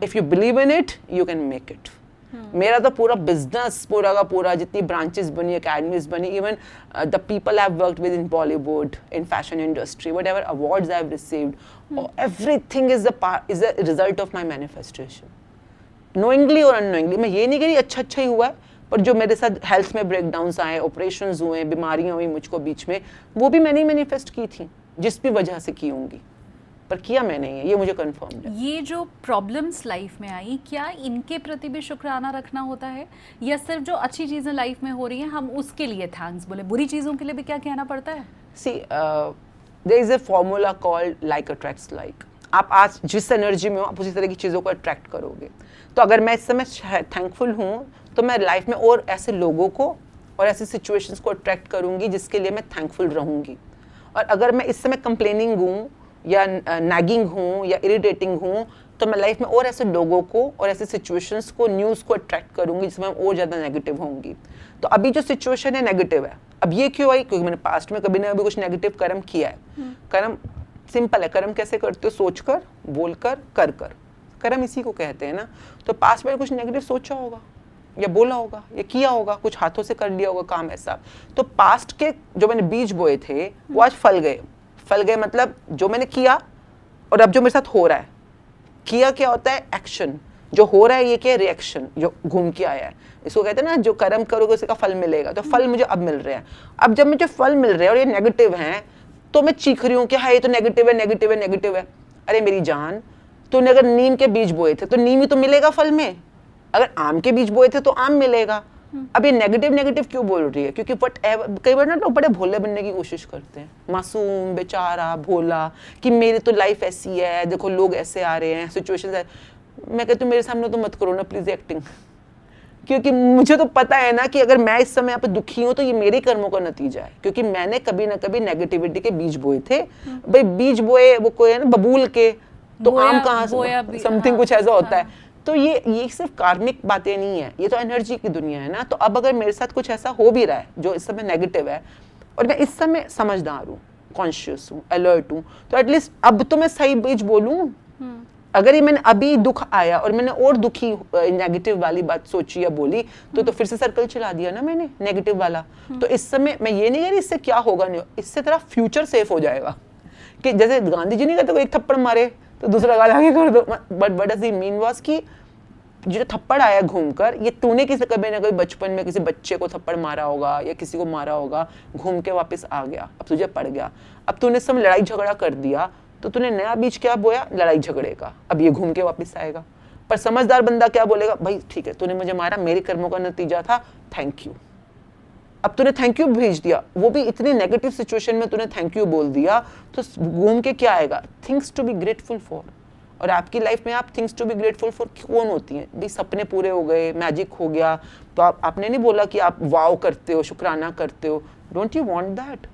if you believe in it you can make it. मेरा तो पूरा बिजनेस पूरा का पूरा, जितनी ब्रांचेस बनी, एकेडमीज बनी, even the people I have worked with in Bollywood, in fashion industry, whatever awards I have received, everything is a result of my manifestation, knowingly और अननोइंगली। मैं ये नहीं कह रही अच्छा ही हुआ है, पर जो मेरे साथ हेल्थ में ब्रेकडाउन्स आए, ऑपरेशंस हुए, बीमारियां हुई मुझको बीच में, वो भी मैंने ही मैनिफेस्ट की थी, जिस भी वजह से की होंगी, पर किया मैंने ये मुझे कंफर्म है। ये जो प्रॉब्लम्स लाइफ में आई, क्या इनके प्रति भी शुक्राना रखना होता है, या सिर्फ जो अच्छी चीज़ें लाइफ में हो रही हैं हम उसके लिए थैंक्स बोले, बुरी चीज़ों के लिए भी क्या कहना पड़ता है? See there is a formula called like attracts like. आप आज जिस एनर्जी में हो आप उसी तरह की चीज़ों को अट्रैक्ट करोगे। तो अगर मैं इस समय थैंकफुल हूँ तो मैं लाइफ में और ऐसे लोगों को और ऐसी सिचुएशंस को अट्रैक्ट करूँगी जिसके लिए मैं थैंकफुल रहूँगी। और अगर मैं इस समय कंप्लेनिंग हूँ या नैगिंग हूँ या इरिटेटिंग हूँ, तो मैं लाइफ में और ऐसे लोगों को और ऐसे सिचुएशंस को, न्यूज़ को अट्रैक्ट करूँगी जिसमें मैं और ज़्यादा नेगेटिव होंगी। तो अभी जो सिचुएशन है नेगेटिव है। अब ये क्यों आई? क्योंकि मैंने पास्ट में कभी ना कभी कुछ नेगेटिव कर्म किया है। कर्म सिंपल है, कर्म कैसे करते हो? सोच कर, बोल कर, कर कर, कर्म इसी को कहते हैं ना। तो पास्ट में कुछ नेगेटिव सोचा होगा या बोला होगा या किया होगा, कुछ हाथों से कर लिया होगा काम ऐसा। तो पास्ट के जो मैंने बीज बोए थे वो आज फल गए। फल गए मतलब जो मैंने किया और अब जो मेरे साथ हो रहा है। किया क्या होता है? एक्शन। जो हो रहा है ये क्या है? रिएक्शन, जो घूम के आया है। इसको कहते हैं ना, जो कर्म करोगे उसका फल मिलेगा। तो फल मुझे अब मिल रहे हैं। अब जब मुझे फल मिल रहे हैं और ये नेगेटिव हैं, तो मैं चीख रही हूँ कि हाँ ये तो नेगेटिव है, नेगेटिव है, नेगेटिव है। अरे मेरी जान, तूने अगर नीम के बीज बोए थे तो नीम ही तो मिलेगा फल में। अगर आम के बीज बोए थे तो आम मिलेगा। अब ये नेगेटिव क्यों बोल रही है? क्योंकि कई बार ना लोग बड़े भोले बनने की कोशिश करते हैं, मासूम, बेचारा, भोला, कि मेरी तो लाइफ ऐसी है, देखो लोग ऐसे आ रहे हैं, सिचुएशंस है। मैं कहती हूँ मेरे सामने तो मत करो ना प्लीज एक्टिंग, क्योंकि मुझे तो पता है ना कि अगर मैं इस समय यहाँ पे दुखी हूँ तो ये मेरे कर्मों का नतीजा है, क्योंकि मैंने कभी ना कभी नेगेटिविटी के बीज बोए थे। भाई बीज बोए, वो कोई है ना बबूल के, तो आम कहाँ से, समथिंग कुछ ऐसा होता है। तो ये सिर्फ कार्मिक बातें नहीं है, ये तो एनर्जी की दुनिया है ना। तो अब अगर मेरे साथ कुछ ऐसा हो भी रहा है जो इस समय नेगेटिव है, और मैं इस समय समझदार हूँ, कॉन्शियस हूँ, अलर्ट हूँ, तो एटलीस्ट अब तो मैं सही बीज बोलूँ। अगर ये मैंने अभी दुख आया और मैंने और दुखी नेगेटिव वाली बात सोची या बोली, तो फिर से सर्कल चला दिया ना मैंने नेगेटिव वाला। तो इस समय मैं ये नहीं कह रही इससे क्या होगा, नहीं, इससे तेरा फ्यूचर सेफ हो जाएगा। कि जैसे गांधी जी नहीं कहते कोई एक थप्पड़ मारे तो दूसरा गाल आगे कर दो, but what does he mean was कि जो थप्पड़ आया घूमकर, ये तूने किसी कभी ना कभी बचपन में किसी बच्चे को थप्पड़ मारा होगा या किसी को मारा होगा, घूम के वापस आ गया, अब तुझे पड़ गया, अब तूने सब लड़ाई झगड़ा कर दिया, तो तूने नया बीज क्या बोया, लड़ाई झगड़े का, अब ये घूम के वापस आएगा। पर समझदार बंदा क्या बोलेगा, भाई ठीक है तूने मुझे मारा, मेरे कर्मों का नतीजा था, थैंक यू। अब तूने थैंक यू भेज दिया, वो भी इतनी नेगेटिव सिचुएशन में तूने थैंक यू बोल दिया, तो घूम के क्या आएगा, things to be grateful for. और आपकी लाइफ में आप things to be grateful for कौन होती हैं? भाई सपने पूरे हो गए, मैजिक हो गया, तो आपने नहीं बोला कि आप वाव करते हो, शुक्राना करते हो, डोंट यू वांट दैट?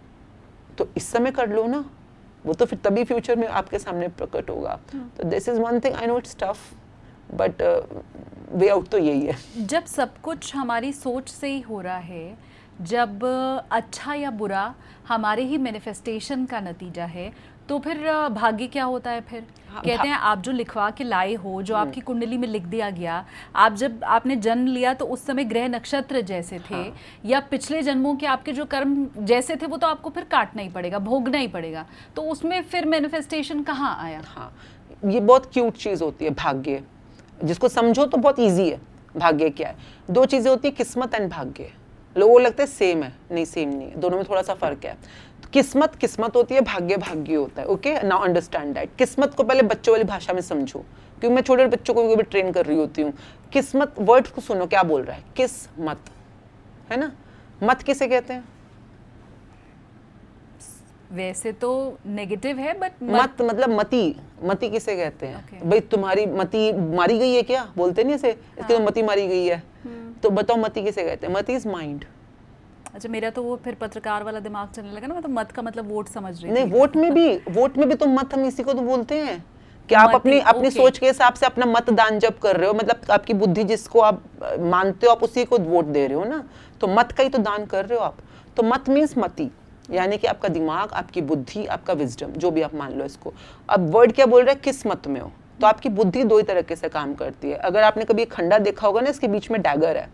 तो इस समय कर लो ना, वो तो फिर तभी फ्यूचर में आपके सामने प्रकट होगा। तो this is one thing, I know it's tough, but way out तो यही है। जब सब कुछ हमारी सोच से ही हो रहा है, जब अच्छा या बुरा हमारे ही मैनिफेस्टेशन का नतीजा है, तो फिर भाग्य क्या होता है फिर? कहते हैं आप जो लिखवा के लाए हो, जो आपकी कुंडली में लिख दिया गया, आप जब आपने जन्म लिया तो उस समय ग्रह नक्षत्र जैसे थे, या पिछले जन्मों के आपके जो कर्म जैसे थे, वो तो आपको फिर काटना ही पड़ेगा, भोगना ही पड़ेगा। तो उसमें फिर मैनिफेस्टेशन कहाँ आया? हाँ, ये बहुत क्यूट चीज़ होती है भाग्य, जिसको समझो तो बहुत ईजी है। भाग्य क्या है? दो चीज़ें होती है, किस्मत एंड भाग्य। लोगों को लगता है सेम है, नहीं सेम नहीं है, दोनों में थोड़ा सा फर्क है। किस्मत किस्मत होती है, भाग्य भाग्य होता है। Okay, now understand that. किस्मत को पहले बच्चों वाली भाषा में समझो, क्योंकि मैं छोटे बच्चों को भी ट्रेन कर रही होती हूँ। किस्मत वर्ड को सुनो, क्या बोल रहा है, किस्मत, है ना? मत किसे कहते हैं? वैसे तो नेगेटिव है, बट मत मतलब मती, मती किसे कहते हैं? Okay. भाई तुम्हारी मती मारी गई है क्या, बोलते नहीं ऐसे, इसकी तो मती मारी गई है। तो बताओ मती किसे कहते हैं? मती इज माइंड। अच्छा, मेरा तो वो फिर पत्रकार वाला दिमाग चलने लगा ना, मैं तो मत का मतलब वोट समझ रही नहीं, थी। वोट में भी तो मत, हम इसी को तो बोलते हैं कि आप अपनी सोच के हिसाब से अपना मतदान जब कर रहे हो, मतलब आपकी बुद्धि जिसको आप मानते हो, आप उसी को वोट दे रहे हो ना, तो मत का ही तो दान कर रहे हो आप। तो मत मीन्स मति, यानी कि आपका दिमाग, आपकी बुद्धि, आपका विजडम, जो भी आप मान लो इसको। अब वर्ड क्या बोल रहा है, किस मत में हो? तो आपकी बुद्धि दो ही तरीके से काम करती है। अगर आपने कभी खंडा देखा होगा ना, इसके बीच में डैगर है,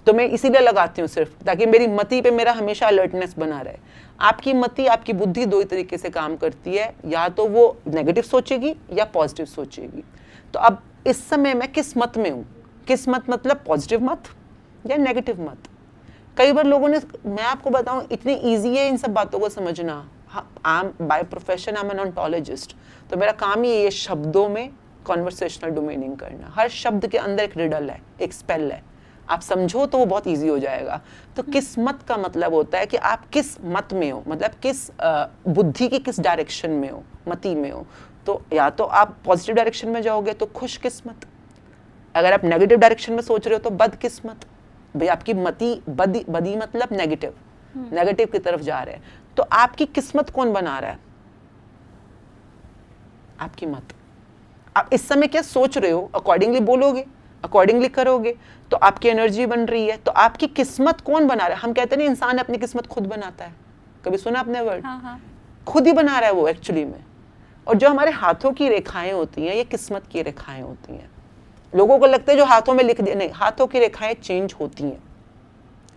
तो मैं इसीलिए लगाती हूँ सिर्फ, ताकि मेरी मति पे मेरा हमेशा अलर्टनेस बना रहे। आपकी मति, आपकी बुद्धि दो ही तरीके से काम करती है, या तो वो नेगेटिव सोचेगी या पॉजिटिव सोचेगी। तो अब इस समय मैं किस मत में हूँ? किस मत मतलब पॉजिटिव मत या नेगेटिव मत? कई बार लोगों ने, मैं आपको बताऊं, इतनी ईजी है इन सब बातों को समझना। I am by profession I am an ontologist, तो मेरा काम ही है शब्दों में कॉन्वर्सेशनल डोमेनिंग करना। हर शब्द के अंदर एक रिडल है, एक स्पेल है, आप समझो तो वो बहुत इजी हो जाएगा। तो किस मत का मतलब होता है कि आप किस मत में हो, मतलब किस बुद्धि की किस डायरेक्शन में हो, मति में हो। तो या तो आप पॉजिटिव डायरेक्शन में जाओगे तो खुश किस्मत, अगर आप नेगेटिव डायरेक्शन में सोच रहे हो तो बद किस्मत। भाई आपकी मति बदी मतलब नेगेटिव, नेगेटिव की तरफ जा रहे हैं। तो आपकी किस्मत कौन बना रहा है? आपकी मत। आप इस समय क्या सोच रहे हो, अकॉर्डिंगली बोलोगे, अकॉर्डिंगली करोगे, तो आपकी एनर्जी बन रही है। तो आपकी किस्मत कौन बना रहा है? हम कहते हैं इंसान अपनी किस्मत खुद बनाता है, कभी सुना आपने वर्ड? हाँ। खुद ही बना रहा है वो एक्चुअली में। और जो हमारे हाथों की रेखाएं होती हैं, ये किस्मत की रेखाएं होती हैं। लोगों को लगता है जो हाथों में लिख दिया, नहीं, हाथों की रेखाएं चेंज होती हैं।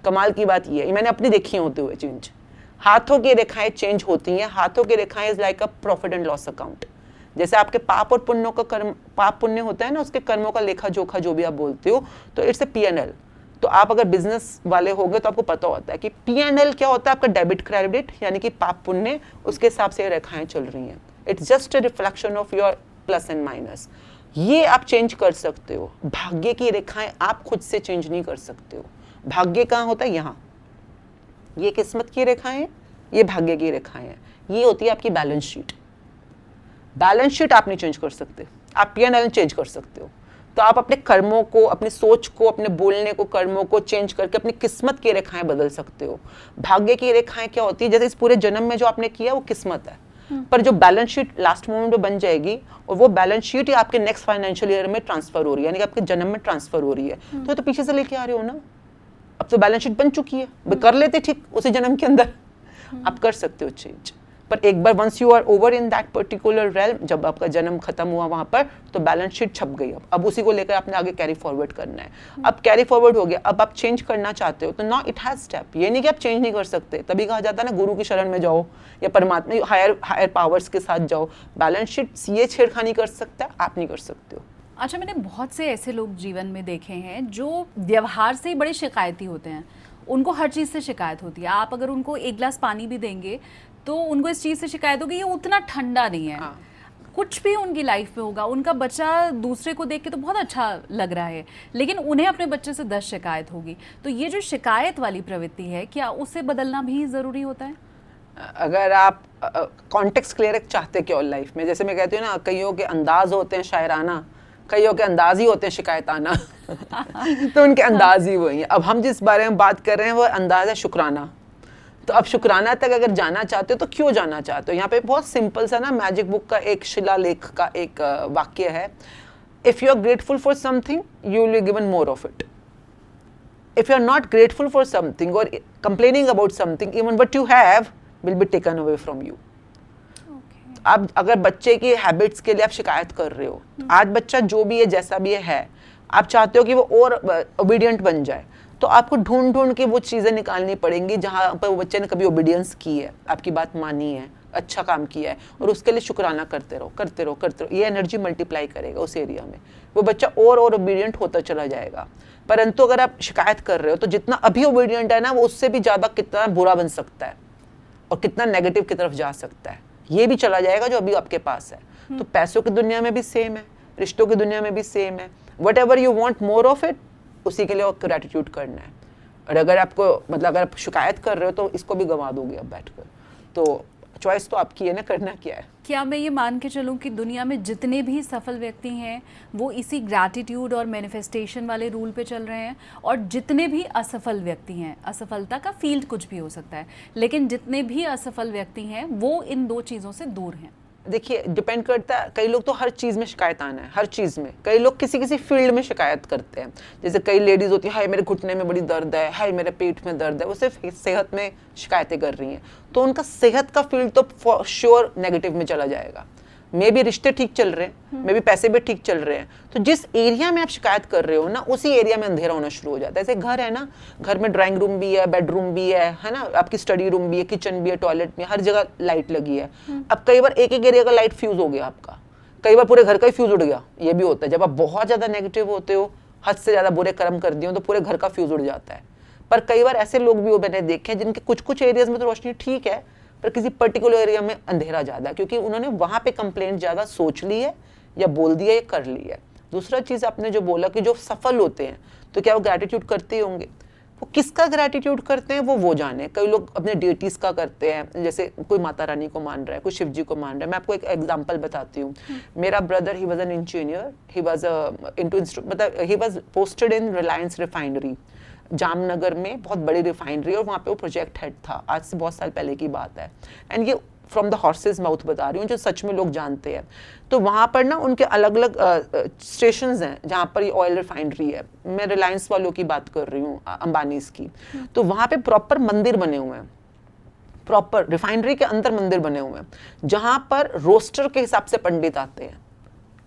कमाल की बात ये है, मैंने अपनी देखी होते हुए चेंज। हाथों की रेखाएं चेंज होती हैं। हाथों की रेखाएं is like a profit and loss account. जैसे आपके पाप और पुण्यों का कर्म, पाप पुण्य होता है ना, उसके कर्मों का लेखा जोखा जो भी आप बोलते हो, तो इट्स ए P&L। तो आप अगर बिजनेस वाले हो गए तो आपको पता होता है कि P&L क्या होता है, आपका डेबिट क्रेडिट, यानी कि पाप पुण्य, उसके हिसाब से रेखाएं चल रही हैं। It's just a reflection of your plus and minus. ये आप चेंज कर सकते हो। भाग्य की रेखाएं आप खुद से चेंज नहीं कर सकते हो। भाग्य कहाँ होता है? यहाँ, ये किस्मत की रेखाएं हैं, ये भाग्य की रेखाएं हैं, ये होती है आपकी बैलेंस शीट। बैलेंस शीट आप नहीं चेंज कर सकते, आप P&L चेंज कर सकते हो। तो आप अपने कर्मों को, अपनी सोच को, अपने बोलने को, कर्मों को चेंज करके अपनी किस्मत की रेखाएं बदल सकते हो। भाग्य की रेखाएं क्या होती है? जैसे इस पूरे जन्म में जो आपने किया वो किस्मत है, पर जो बैलेंस शीट लास्ट मोमेंट में बन जाएगी, और वो बैलेंस शीट ही आपके नेक्स्ट फाइनेंशियल ईयर में ट्रांसफर हो रही है, यानी कि आपके जन्म में ट्रांसफर हो रही है। तो पीछे से लेके आ रहे हो ना, अब तो बैलेंस शीट बन चुकी है, कर लेते ठीक उसी जन्म के अंदर। आप कर सकते हो चेंज, पर एक बार once you are over in that particular realm, जब आपका जन्म खत्म हुआ वहां पर, तो बैलेंस शीट छप गई। अब उसी को लेकर आपने आगे कैरी फॉरवर्ड करना है। अब कैरी फॉरवर्ड हो गया, अब आप चेंज करना चाहते हो तो नाउ इट हैज स्टेप। ये नहीं कि आप चेंज नहीं कर सकते, तभी कहा जाता है ना गुरु की शरण में जाओ या परमात्मा हायर पावर्स के साथ जाओ। बैलेंस शीट ये छेड़खानी कर सकता है, आप नहीं कर सकते हो। अच्छा, मैंने बहुत से ऐसे लोग जीवन में देखे हैं जो व्यवहार से ही बड़े शिकायती होते हैं, उनको हर चीज़ से शिकायत होती है। आप अगर उनको एक गिलास पानी भी देंगे तो उनको इस चीज़ से शिकायत होगी ये उतना ठंडा नहीं है। हाँ। कुछ भी उनकी लाइफ में होगा, उनका बच्चा दूसरे को देख के तो बहुत अच्छा लग रहा है, लेकिन उन्हें अपने बच्चे से 10 शिकायत होगी। तो ये जो शिकायत वाली प्रवृत्ति है, क्या उसे बदलना भी ज़रूरी होता है? अगर आप कॉन्टेक्स्ट क्लियर चाहते क्यों लाइफ में, जैसे मैं कहती हूँ ना, कईयों के अंदाज होते हैं शायराना, कईयों के अंदाज ही होते हैं शिकायताना। तो उनके अंदाज ही वही है। अब हम जिस बारे में बात कर रहे हैं वो अंदाज है शुक्राना। तो अब शुक्राना तक अगर जाना चाहते हो तो क्यों जाना चाहते हो? यहाँ पे बहुत सिंपल सा ना मैजिक बुक का एक शिलालेख का एक वाक्य है, if you are grateful for something you will be given more of it. If you are not grateful for something और complaining about something, even what you have will be taken away from you. आप अगर बच्चे की habits के लिए आप शिकायत कर रहे हो, आज बच्चा जो भी है जैसा भी है, आप चाहते हो कि वो और ओबीडियंट बन जाए, तो आपको ढूंढ ढूंढ के वो चीज़ें निकालनी पड़ेंगी जहाँ पर वो बच्चे ने कभी ओबीडियंस की है, आपकी बात मानी है, अच्छा काम किया है, और उसके लिए शुक्राना करते रहो करते रहो करते रहो। ये एनर्जी मल्टीप्लाई करेगा उस एरिया में, वो बच्चा और ओबीडियंट होता चला जाएगा। परंतु अगर आप शिकायत कर रहे हो तो जितना अभी ओबीडियंट है ना, वो उससे भी ज़्यादा कितना बुरा बन सकता है और कितना नेगेटिव की तरफ जा सकता है, ये भी चला जाएगा जो अभी आपके पास है। तो पैसों की दुनिया में भी सेम है, रिश्तों की दुनिया में भी सेम है। What ever you want more of it, उसी के लिए ग्रेटिट्यूड करना है। और अगर आपको मतलब अगर आप शिकायत कर रहे हो तो इसको भी गंवा दोगे अब बैठकर। तो चॉइस तो आपकी है ना, करना क्या है। क्या मैं ये मान के चलूँ कि दुनिया में जितने भी सफल व्यक्ति हैं वो इसी ग्रैटिट्यूड और मैनिफेस्टेशन वाले रूल पे चल रहे हैं, और जितने भी असफल व्यक्ति हैं, असफलता का फील्ड कुछ भी हो सकता है, लेकिन जितने भी असफल व्यक्ति हैं वो इन दो चीज़ों से दूर हैं? देखिए, डिपेंड करता है। कई लोग तो हर चीज़ में शिकायत आना है, हर चीज़ में। कई लोग किसी किसी फील्ड में शिकायत करते हैं। जैसे कई लेडीज़ होती है, हाय मेरे घुटने में बड़ी दर्द है, हाय मेरे पेट में दर्द है, वो सिर्फ सेहत में शिकायतें कर रही हैं, तो उनका सेहत का फील्ड तो फॉर श्योर नेगेटिव में चला जाएगा। मे भी रिश्ते ठीक चल रहे हैं, मे भी पैसे भी ठीक चल रहे हैं, तो जिस एरिया में आप शिकायत कर रहे हो ना, उसी एरिया में अंधेरा होना शुरू हो जाता है। जैसे घर है ना, घर में ड्राइंग रूम भी है, बेडरूम भी है ना, आपकी स्टडी रूम भी है, किचन भी है, टॉयलेट भी है, हर जगह लाइट लगी है। अब कई बार एक एक एरिया का लाइट फ्यूज हो गया आपका, कई बार पूरे घर का ही फ्यूज उड़ गया। ये भी होता है जब आप बहुत ज़्यादा नेगेटिव होते हो, हद से ज़्यादा बुरे कर्म कर दिए हो, तो पूरे घर का फ्यूज उड़ जाता है। पर कई बार ऐसे लोग भी मैंने देखे हैं जिनके कुछ कुछ एरियाज में तो रोशनी ठीक है, पर किसी पर्टिकुलर एरिया में अंधेरा ज़्यादा, क्योंकि उन्होंने वहाँ पे कंप्लेंट ज़्यादा सोच ली है या बोल दिया या कर ली है। दूसरा चीज़ आपने जो बोला कि जो सफल होते हैं तो क्या वो ग्रैटिट्यूड करते ही होंगे? वो किसका ग्रैटिट्यूड करते हैं वो जाने। कई लोग अपने डेटीज़ का करते हैं, जैसे कोई माता रानी को मान रहा है, कोई शिव जी को मान रहा है। मैं आपको एक एग्जांपल बताती हूँ। मेरा brother, he was an engineer, he was into मतलब he was posted in Reliance refinery Jamnagar में, बहुत बड़ी रिफाइनरी, और वहाँ पे वो प्रोजेक्ट हेड था। आज से बहुत साल पहले की बात है, एंड ये फ्रॉम द हॉर्सेज माउथ बता रही हूँ, जो सच में लोग जानते हैं। तो वहाँ पर ना उनके अलग अलग स्टेशंस हैं जहाँ पर ये ऑयल रिफाइनरी है। मैं रिलायंस वालों की बात कर रही हूँ, अंबानीज की। तो वहाँ पे प्रॉपर मंदिर बने हुए हैं, प्रॉपर रिफाइनरी के अंदर मंदिर बने हुए हैं, जहाँ पर रोस्टर के हिसाब से पंडित आते हैं।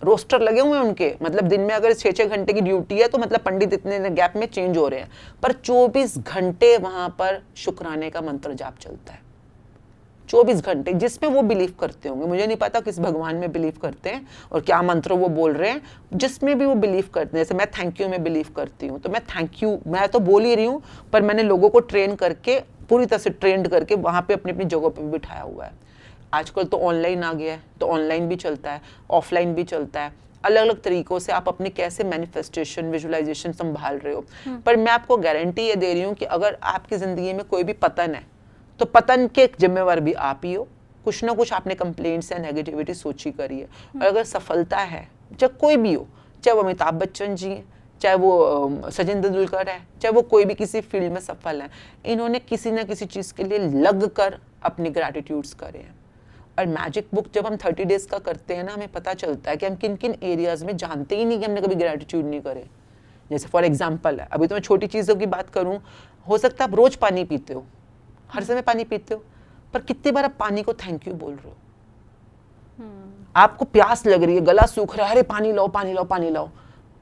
रोस्टर लगे हुए हैं उनके, मतलब दिन में अगर 6-6 घंटे की ड्यूटी है तो मतलब पंडित इतने गैप में चेंज हो रहे हैं, पर 24 घंटे वहां पर शुक्राने का मंत्र जाप चलता है। 24 घंटे, जिसमें वो बिलीव करते होंगे, मुझे नहीं पता किस भगवान में बिलीव करते हैं और क्या मंत्र वो बोल रहे हैं, जिसमें भी वो बिलीव करते हैं। जैसे मैं थैंक यू में बिलीव करती हूँ, तो मैं थैंक यू मैं तो बोल ही रही हूँ, पर मैंने लोगों को ट्रेन करके, पूरी तरह से ट्रेंड करके वहां पर अपनी अपनी जगह पर बिठाया हुआ है। आजकल तो ऑनलाइन आ गया है, तो ऑनलाइन भी चलता है, ऑफलाइन भी चलता है। अलग अलग तरीकों से आप अपने कैसे मैनिफेस्टेशन विजुअलाइजेशन संभाल रहे हो। पर मैं आपको गारंटी ये दे रही हूँ कि अगर आपकी ज़िंदगी में कोई भी पतन है तो पतन के जिम्मेवार भी आप ही हो। कुछ ना कुछ आपने कंप्लेंट्स या नेगेटिविटी सोची करी है। और अगर सफलता है, चाहे कोई भी हो, चाहे वो अमिताभ बच्चन जी हैं, चाहे वो सचिन तेंदुलकर है, चाहे वो कोई भी किसी फील्ड में सफल है, इन्होंने किसी ना किसी चीज़ के लिए लग कर अपने ग्रैटिट्यूड्स करे हैं। और मैजिक बुक जब हम 30 डेज का करते हैं ना, हमें पता चलता है कि हम किन किन एरियाज में जानते ही नहीं कि हमने कभी ग्रैटिट्यूड नहीं करे। जैसे फॉर एग्जांपल है, अभी तो मैं छोटी चीज़ों की बात करूं, हो सकता है आप रोज पानी पीते हो, हर समय पानी पीते हो, पर कितनी बार आप पानी को थैंक यू बोल रहे हो? आपको प्यास लग रही है, गला सूख रहा है, अरे पानी लाओ पानी लाओ पानी लाओ,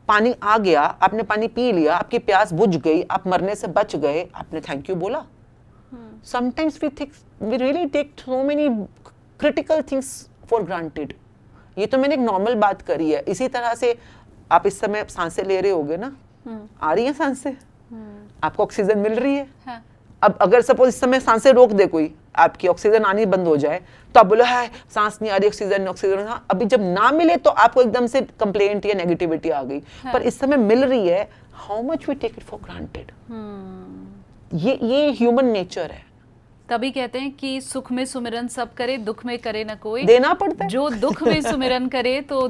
पानी आ गया, आपने पानी पी लिया, आपकी प्यास बुझ गई, आप मरने से बच गए, आपने थैंक यू बोला? Sometimes we really take so many critical things for granted. ये तो मैंने एक नॉर्मल बात करी है। इसी तरह से आप इस समय सांसें ले रहे होगे ना, आ रही हैं सांसें, आपको ऑक्सीजन मिल रही है। हाँ। अब अगर सपोज इस समय सांसें रोक दे कोई, आपकी ऑक्सीजन आनी बंद हो जाए, तो आप बोलो है सांस नहीं आ रही, ऑक्सीजन ऑक्सीजन। हाँ, अभी जब ना मिले तो आपको एकदम से कंप्लेंट या नेगेटिविटी आ गई। हाँ। पर इस समय मिल रही है, how much we take it for granted. ये ह्यूमन नेचर है। तभी कहते हैं कि सुख में सुमिरन सब करे, दुख में करे न कोई। देना पड़ता है। जो दुख में सुमिरन करे तो,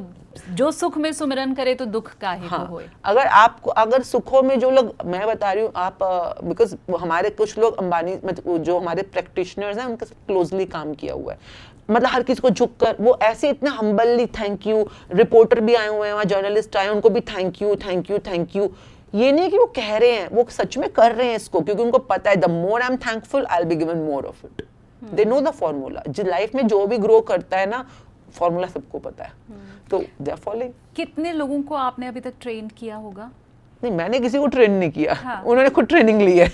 जो सुख में सुमिरन करे तो दुख काहे को होए। अगर आपको, अगर सुखों में जो लोग, मैं बता रही हूँ आप, बिकॉज हमारे कुछ लोग अंबानी, मतलब जो हमारे प्रैक्टिशनर्स हैं, उनके साथ क्लोजली काम किया हुआ है। मतलब हर किसी को झुककर, वो ऐसे इतना हम्बली थैंक यू, रिपोर्टर भी आए हुए हैं वहाँ, जर्नलिस्ट आए, उनको भी thank you thank you thank you. ये नहीं कि वो कह रहे हैं, वो सच में कर रहे हैं इसको, क्योंकि उनको पता है the more I am thankful I will be given more of it. They know the formula. जो लाइफ में जो भी ग्रो करता है ना, फॉर्मूला सबको पता है, तो दे आर फॉलोइंग। कितने लोगों को आपने अभी तक ट्रेन किया होगा? नहीं, मैंने किसी को ट्रेन नहीं किया। हाँ। उन्होंने खुद ट्रेनिंग ली है।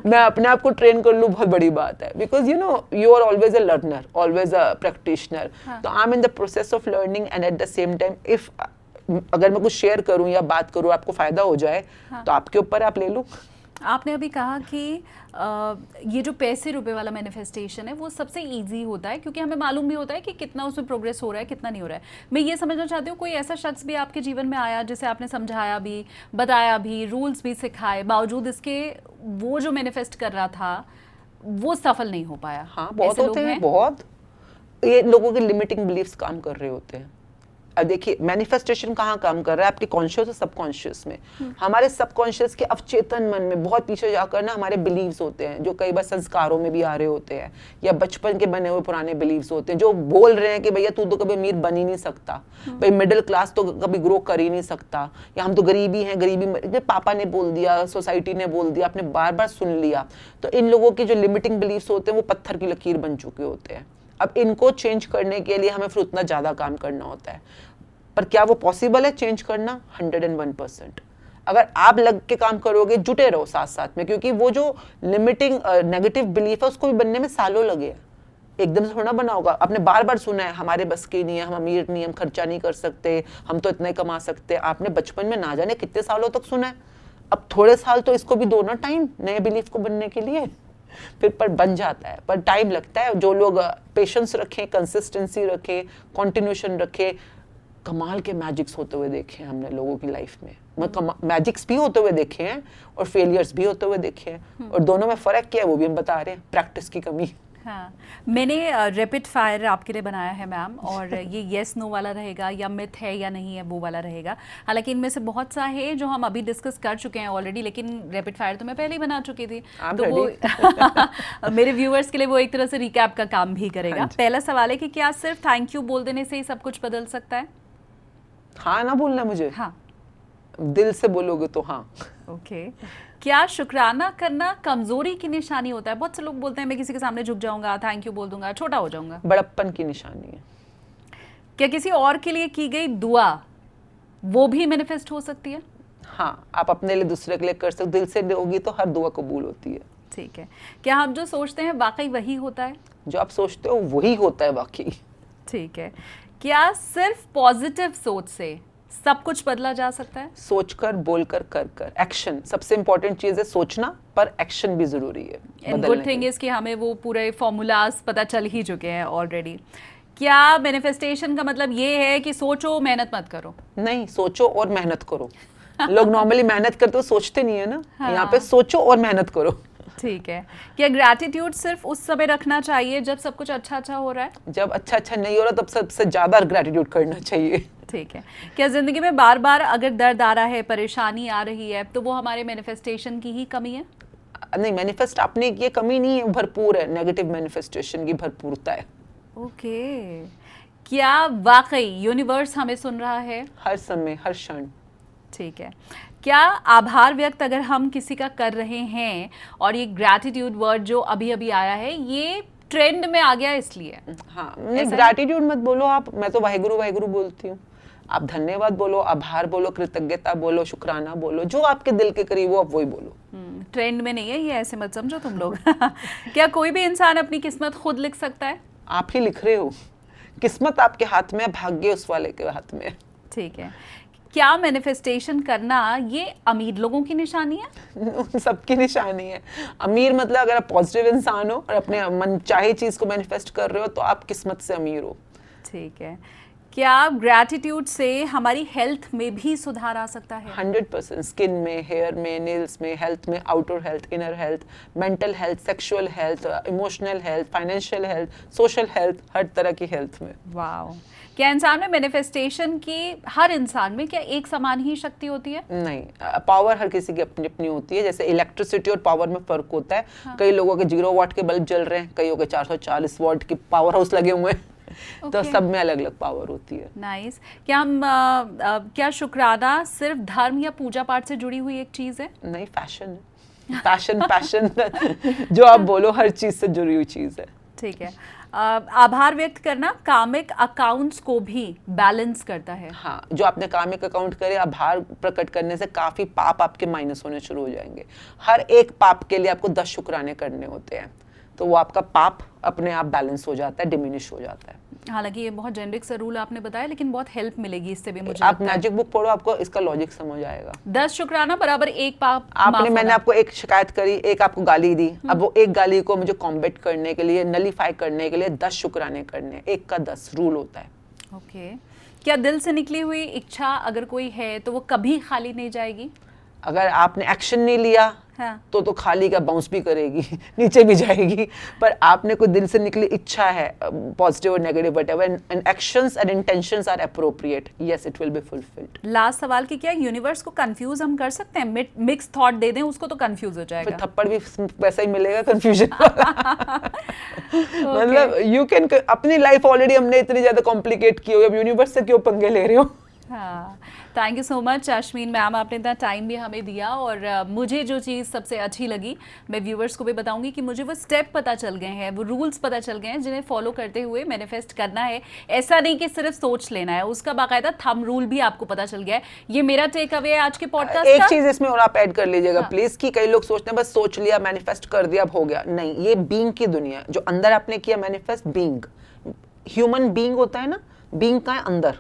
मैं अपने आप को ट्रेन कर लूँ, बहुत बड़ी बात है, because you know you are always a learner, always a practitioner. तो I am in the process of learning, and at the same time if अगर मैं कुछ शेयर करूं या बात करूं, आपको फायदा हो जाए, हाँ। तो आपके ऊपर आप ले लो। आपने अभी कहा कि ये जो पैसे रुपए वाला मैनिफेस्टेशन है वो सबसे इजी होता है, क्योंकि हमें मालूम भी होता है कि कितना उसमें प्रोग्रेस हो रहा है, कितना नहीं हो रहा है। मैं ये समझना चाहती हूँ, कोई ऐसा शख्स भी आपके जीवन में आया जिसे आपने समझाया भी, बताया भी, रूल्स भी सिखाए, बावजूद इसके वो जो मैनिफेस्ट कर रहा था वो सफल नहीं हो पाया? हाँ, बहुत होते हैं, बहुत। ये लोगों के लिमिटिंग बिलीफ्स काम कर रहे होते हैं। अब देखिए, मैनिफेस्टेशन कहाँ काम कर रहा है? आपके कॉन्शियस और सबकॉन्शियस में। हमारे सबकॉन्शियस के अवचेतन मन में बहुत पीछे जाकर ना हमारे बिलीव्स होते हैं, जो कई बार संस्कारों में भी आ रहे होते हैं, या बचपन के बने हुए पुराने बिलीव्स होते हैं, जो बोल रहे हैं कि भैया तू तो कभी अमीर बन ही नहीं सकता, भाई मिडिल क्लास तो कभी ग्रो कर ही नहीं सकता, या हम तो गरीबी हैं, गरीबी पापा ने बोल दिया, सोसाइटी ने बोल दिया, आपने बार बार सुन लिया। तो इन लोगों के जो लिमिटिंग बिलीव्स होते हैं वो पत्थर की लकीर बन चुके होते हैं। अब इनको चेंज करने के लिए हमें फिर उतना ज़्यादा काम करना होता है। पर क्या वो पॉसिबल है चेंज करना? 101%। अगर आप लग के काम करोगे, जुटे रहो साथ साथ में, क्योंकि वो जो लिमिटिंग नेगेटिव बिलीफ है उसको भी बनने में सालों लगे हैं। एकदम से थोड़ा बना होगा। आपने बार बार सुना है हमारे बस की नहीं है, हम अमीर नहीं, हम खर्चा नहीं कर सकते, हम तो इतना ही कमा सकते। आपने बचपन में ना जाने कितने सालों तक सुना है। अब थोड़े साल तो इसको भी दो ना टाइम, नए बिलीफ को बनने के लिए, फिर पर बन जाता है, पर टाइम लगता है। जो लोग पेशेंस रखें, कंसिस्टेंसी रखें, कॉन्टिन्यूशन रखें, कमाल के मैजिक्स होते हुए देखे हैं हमने लोगों की लाइफ में। मैजिक्स भी होते हुए देखे हैं और फेलियर्स भी होते हुए देखे हैं, और दोनों में फ़र्क क्या है वो भी हम बता रहे हैं, प्रैक्टिस की कमी। हाँ, मैंने रैपिड फायर आपके लिए बनाया है मैम, और ये येस नो वाला रहेगा, या मिथ है या नहीं है वो वाला रहेगा। हालांकि इनमें से बहुत सा है जो हम अभी डिस्कस कर चुके हैं ऑलरेडी, लेकिन रैपिड फायर तो मैं पहले ही बना चुकी थी, तो वो मेरे व्यूअर्स के लिए वो एक तरह से रिकैप का काम भी करेगा। पहला सवाल है कि क्या सिर्फ थैंक यू बोल देने से ही सब कुछ बदल सकता है? हाँ ना बोलना मुझे? हाँ। दिल से बोलोगे तो हाँ। ओके। क्या शुक्राना करना कमजोरी की निशानी होता है? बहुत से लोग बोलते हैं मैं किसी के सामने झुक जाऊंगा, थैंक यू बोल दूंगा, छोटा हो जाऊंगा। बड़प्पन की निशानी है। क्या किसी और के लिए की गई दुआ वो भी मैनिफेस्ट हो सकती है? हाँ, आप अपने लिए, दूसरे के लिए कर सकते हो। दिल से होगी तो हर दुआ कबूल होती है। ठीक है। क्या हम जो सोचते हैं वाकई वही होता है? जो आप सोचते हो वही होता है वाकई। ठीक है। क्या सिर्फ पॉजिटिव सोच से सब कुछ बदला जा सकता है? सोचकर, बोलकर, कर कर। एक्शन सबसे इंपॉर्टेंट चीज है, सोचना, पर एक्शन भी जरूरी है। एंड गुड थिंग इज कि हमें वो पूरे फॉर्मूलाज पता चल ही चुके हैं ऑलरेडी। क्या मैनिफेस्टेशन का मतलब ये है कि सोचो मेहनत मत करो? नहीं, सोचो और मेहनत करो। लोग नॉर्मली मेहनत करते हो सोचते नहीं है ना। हाँ। यहाँ पे सोचो और मेहनत करो। ठीक है। क्या ग्रैटिट्यूड सिर्फ उस समय रखना चाहिए जब सब कुछ अच्छा अच्छा हो रहा है? जब अच्छा अच्छा नहीं हो रहा तब सबसे ज्यादा ग्रैटिट्यूड करना चाहिए। ठीक है। क्या जिंदगी में बार बार अगर दर्द आ रहा है, परेशानी आ रही है, तो वो हमारे मैनिफेस्टेशन की ही कमी है? नहीं, मैनिफेस्ट आपने की कमी नहीं है, भरपूर है। नेगेटिव मैनिफेस्टेशन की भरपूरता है। ओके। क्या वाकई यूनिवर्स हमें सुन रहा है? हर समय, हर क्षण। ठीक है। क्या आभार व्यक्त अगर हम किसी का कर रहे हैं, और ये ग्रैटिट्यूड वर्ड जो अभी अभी आया है ये ट्रेंड में आ गया इसलिए? हाँ, नहीं ग्रैटिट्यूड मत बोलो आप, मैं तो वाहिगुरु वाहिगुरु बोलती हूँ। आप धन्यवाद बोलो, आभार बोलो, कृतज्ञता बोलो, शुक्राना बोलो, जो आपके दिल के करीब हो आप वही बोलो। ट्रेंड में नहीं है ये, ऐसे मत समझो तुम लोग। क्या कोई भी इंसान अपनी किस्मत खुद लिख सकता है? आप ही लिख रहे हो। किस्मत आपके हाथ में है, भाग्य उस वाले के हाथ में है। ठीक है। क्या मैनिफेस्टेशन करना ये अमीर लोगों की निशानी है? सबकी निशानी है। अमीर मतलब अगर आप पॉजिटिव इंसान हो और अपने मन चाहे चीज को मैनिफेस्ट कर रहे हो तो आप किस्मत से अमीर हो। ठीक है। क्या ग्रैटिट्यूड से हमारी हेल्थ में भी सुधार आ सकता है? 100%। स्किन में, हेयर में, नेल्स में, हेल्थ में, outer health, inner health, mental health, sexual health, emotional health, financial health, social health, हर तरह की हेल्थ में। वाओ। क्या इंसान में मैनिफेस्टेशन की, हर इंसान में क्या एक समान ही शक्ति होती है? नहीं, पावर हर किसी की अपनी अपनी होती है। जैसे इलेक्ट्रिसिटी और पावर में फर्क होता है। हाँ। कई लोगों के 0 वाट के बल्ब जल रहे हैं, कईयों के 440 वाट की पावर हाउस लगे हुए हैं। तो सब में अलग अलग पावर होती है। नाइस। क्या हम क्या शुक्राना सिर्फ धर्म या पूजा पाठ से जुड़ी हुई एक चीज है? नहीं, फैशन है। पैशन जो आप बोलो हर चीज से जुड़ी हुई चीज है। ठीक है। आभार व्यक्त करना कामिक अकाउंट्स को भी बैलेंस करता है? हाँ, जो आपने कामिक अकाउंट करे, आभार प्रकट करने से काफी पाप आपके माइनस होने शुरू हो जाएंगे। हर एक पाप के लिए आपको 10 शुक्राने करने होते हैं, तो वो आपका पाप अपने आप बैलेंस हो जाता है, डिमिनिश हो जाता है। हालांकि ये बहुत जेनरिक सा रूल आपने बताया, लेकिन बहुत हेल्प मिलेगी इससे भी मुझे। आप मैजिक बुक पढ़ो, आपको इसका लॉजिक समझ आएगा। 10 शुक्राना बराबर एक पाप। मैंने आपको एक शिकायत करी, एक आपको गाली दी, अब वो एक गाली को मुझे कॉम्बैट करने के लिए, नलीफाई करने के लिए 10 शुक्राने करने, 1 का 10 रूल होता है। ओके। क्या दिल से निकली हुई इच्छा अगर कोई है तो वो कभी खाली नहीं जाएगी? अगर आपने एक्शन नहीं लिया, हाँ। तो खाली का बाउंस भी करेगी, नीचे भी जाएगी। पर आपने कोई दिल से निकली इच्छा है, पॉजिटिव और negative whatever, and actions and intentions are appropriate, yes it will be fulfilled. Last सवाल कि क्या यूनिवर्स को कंफ्यूज हम कर सकते हैं? मिक्स थॉट दे दें उसको तो कंफ्यूज हो जाएगा। फिर थप्पड़ भी वैसा ही मिलेगा, कंफ्यूजन वाला। मतलब यू कैन, अपनी लाइफ ऑलरेडी हमने इतनी ज्यादा कॉम्प्लिकेट की हो, अब यूनिवर्स से क्यों पंगे ले रहे हो? हाँ, thank you so much Ashwin ma'am, आपने इतना टाइम भी हमें दिया। और मुझे जो चीज़ सबसे अच्छी लगी, मैं व्यूवर्स को भी बताऊंगी कि मुझे वो स्टेप पता चल गए हैं, वो रूल्स पता चल गए हैं जिन्हें फॉलो करते हुए मैनिफेस्ट करना है। ऐसा नहीं कि सिर्फ सोच लेना है, उसका बाकायदा थंब रूल भी आपको पता चल गया है। ये मेरा टेक अवे है आज के पॉडकास्ट का। एक चीज इसमें और आप ऐड कर लीजिएगा प्लीज, कि कई लोग सोचते हैं बस सोच लिया, मैनिफेस्ट कर दिया, अब हो गया। नहीं, ये बीइंग की दुनिया, जो अंदर आपने किया मैनिफेस्ट, बीइंग, ह्यूमन बीइंग होता है ना, बीइंग का है अंदर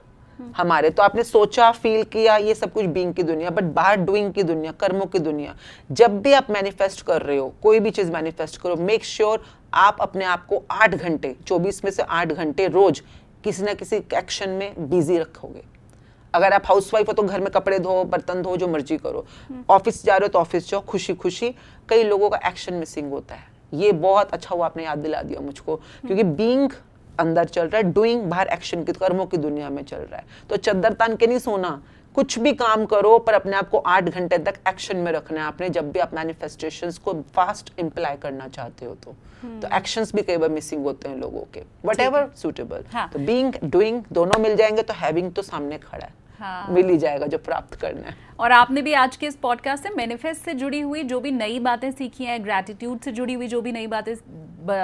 हमारे, तो आपने सोचा, फील किया, ये सब कुछ बीइंग की दुनिया। बट बाहर डूइंग की दुनिया, कर्मों की दुनिया। जब भी आप मैनिफेस्ट कर रहे हो, कोई भी चीज मैनिफेस्ट करो, मेक श्योर आप अपने आप को 8 घंटे, 24 में से 8 घंटे रोज किसी ना किसी एक्शन में बिजी रखोगे। अगर आप हाउसवाइफ हो तो घर में कपड़े धो, बर्तन धो, जो मर्जी करो। ऑफिस जा रहे हो तो ऑफिस जाओ, खुशी खुशी। कई लोगों का एक्शन मिसिंग होता है, ये बहुत अच्छा हुआ आपने याद दिला दिया मुझको, क्योंकि बीइंग अंदर चल रहा है, डूइंग बाहर एक्शन की, कर्मों की दुनिया में चल रहा है। तो चद्दर तान के नहीं सोना, कुछ भी काम करो पर अपने आप को 8 घंटे तक एक्शन में रखना है आपने, जब भी आप मैनिफेस्टेशंस को फास्ट इम्प्लाई करना चाहते हो तो एक्शंस भी कई बार मिसिंग होते हैं लोगों के, व्हाटएवर सूटेबल। तो बीइंग, डूइंग दोनों मिल जाएंगे तो हैविंग तो सामने खड़ा है। हाँ। मिल ही जाएगा जो प्राप्त करना है। और आपने भी आज के इस पॉडकास्ट से मैनिफेस्ट से जुड़ी हुई जो भी नई बातें सीखी हैं, ग्रैटिट्यूड से जुड़ी हुई जो भी नई बातें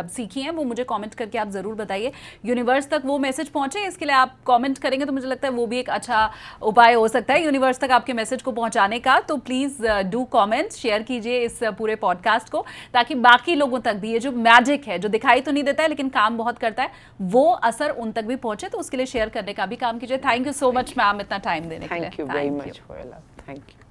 सीखी हैं, वो मुझे कमेंट करके आप ज़रूर बताइए। यूनिवर्स तक वो मैसेज पहुंचे, इसके लिए आप कमेंट करेंगे तो मुझे लगता है वो भी एक अच्छा उपाय हो सकता है यूनिवर्स तक आपके मैसेज को पहुंचाने का। तो प्लीज़ डू कमेंट, शेयर कीजिए इस पूरे पॉडकास्ट को, ताकि बाकी लोगों तक भी ये जो मैजिक है, जो दिखाई तो नहीं देता है लेकिन काम बहुत करता है, वो असर उन तक भी पहुंचे। तो उसके लिए शेयर करने का भी काम कीजिए। Thank you so much ma'am, इतना टाइम देने के लिए। Thank you very much for your love. Thank you.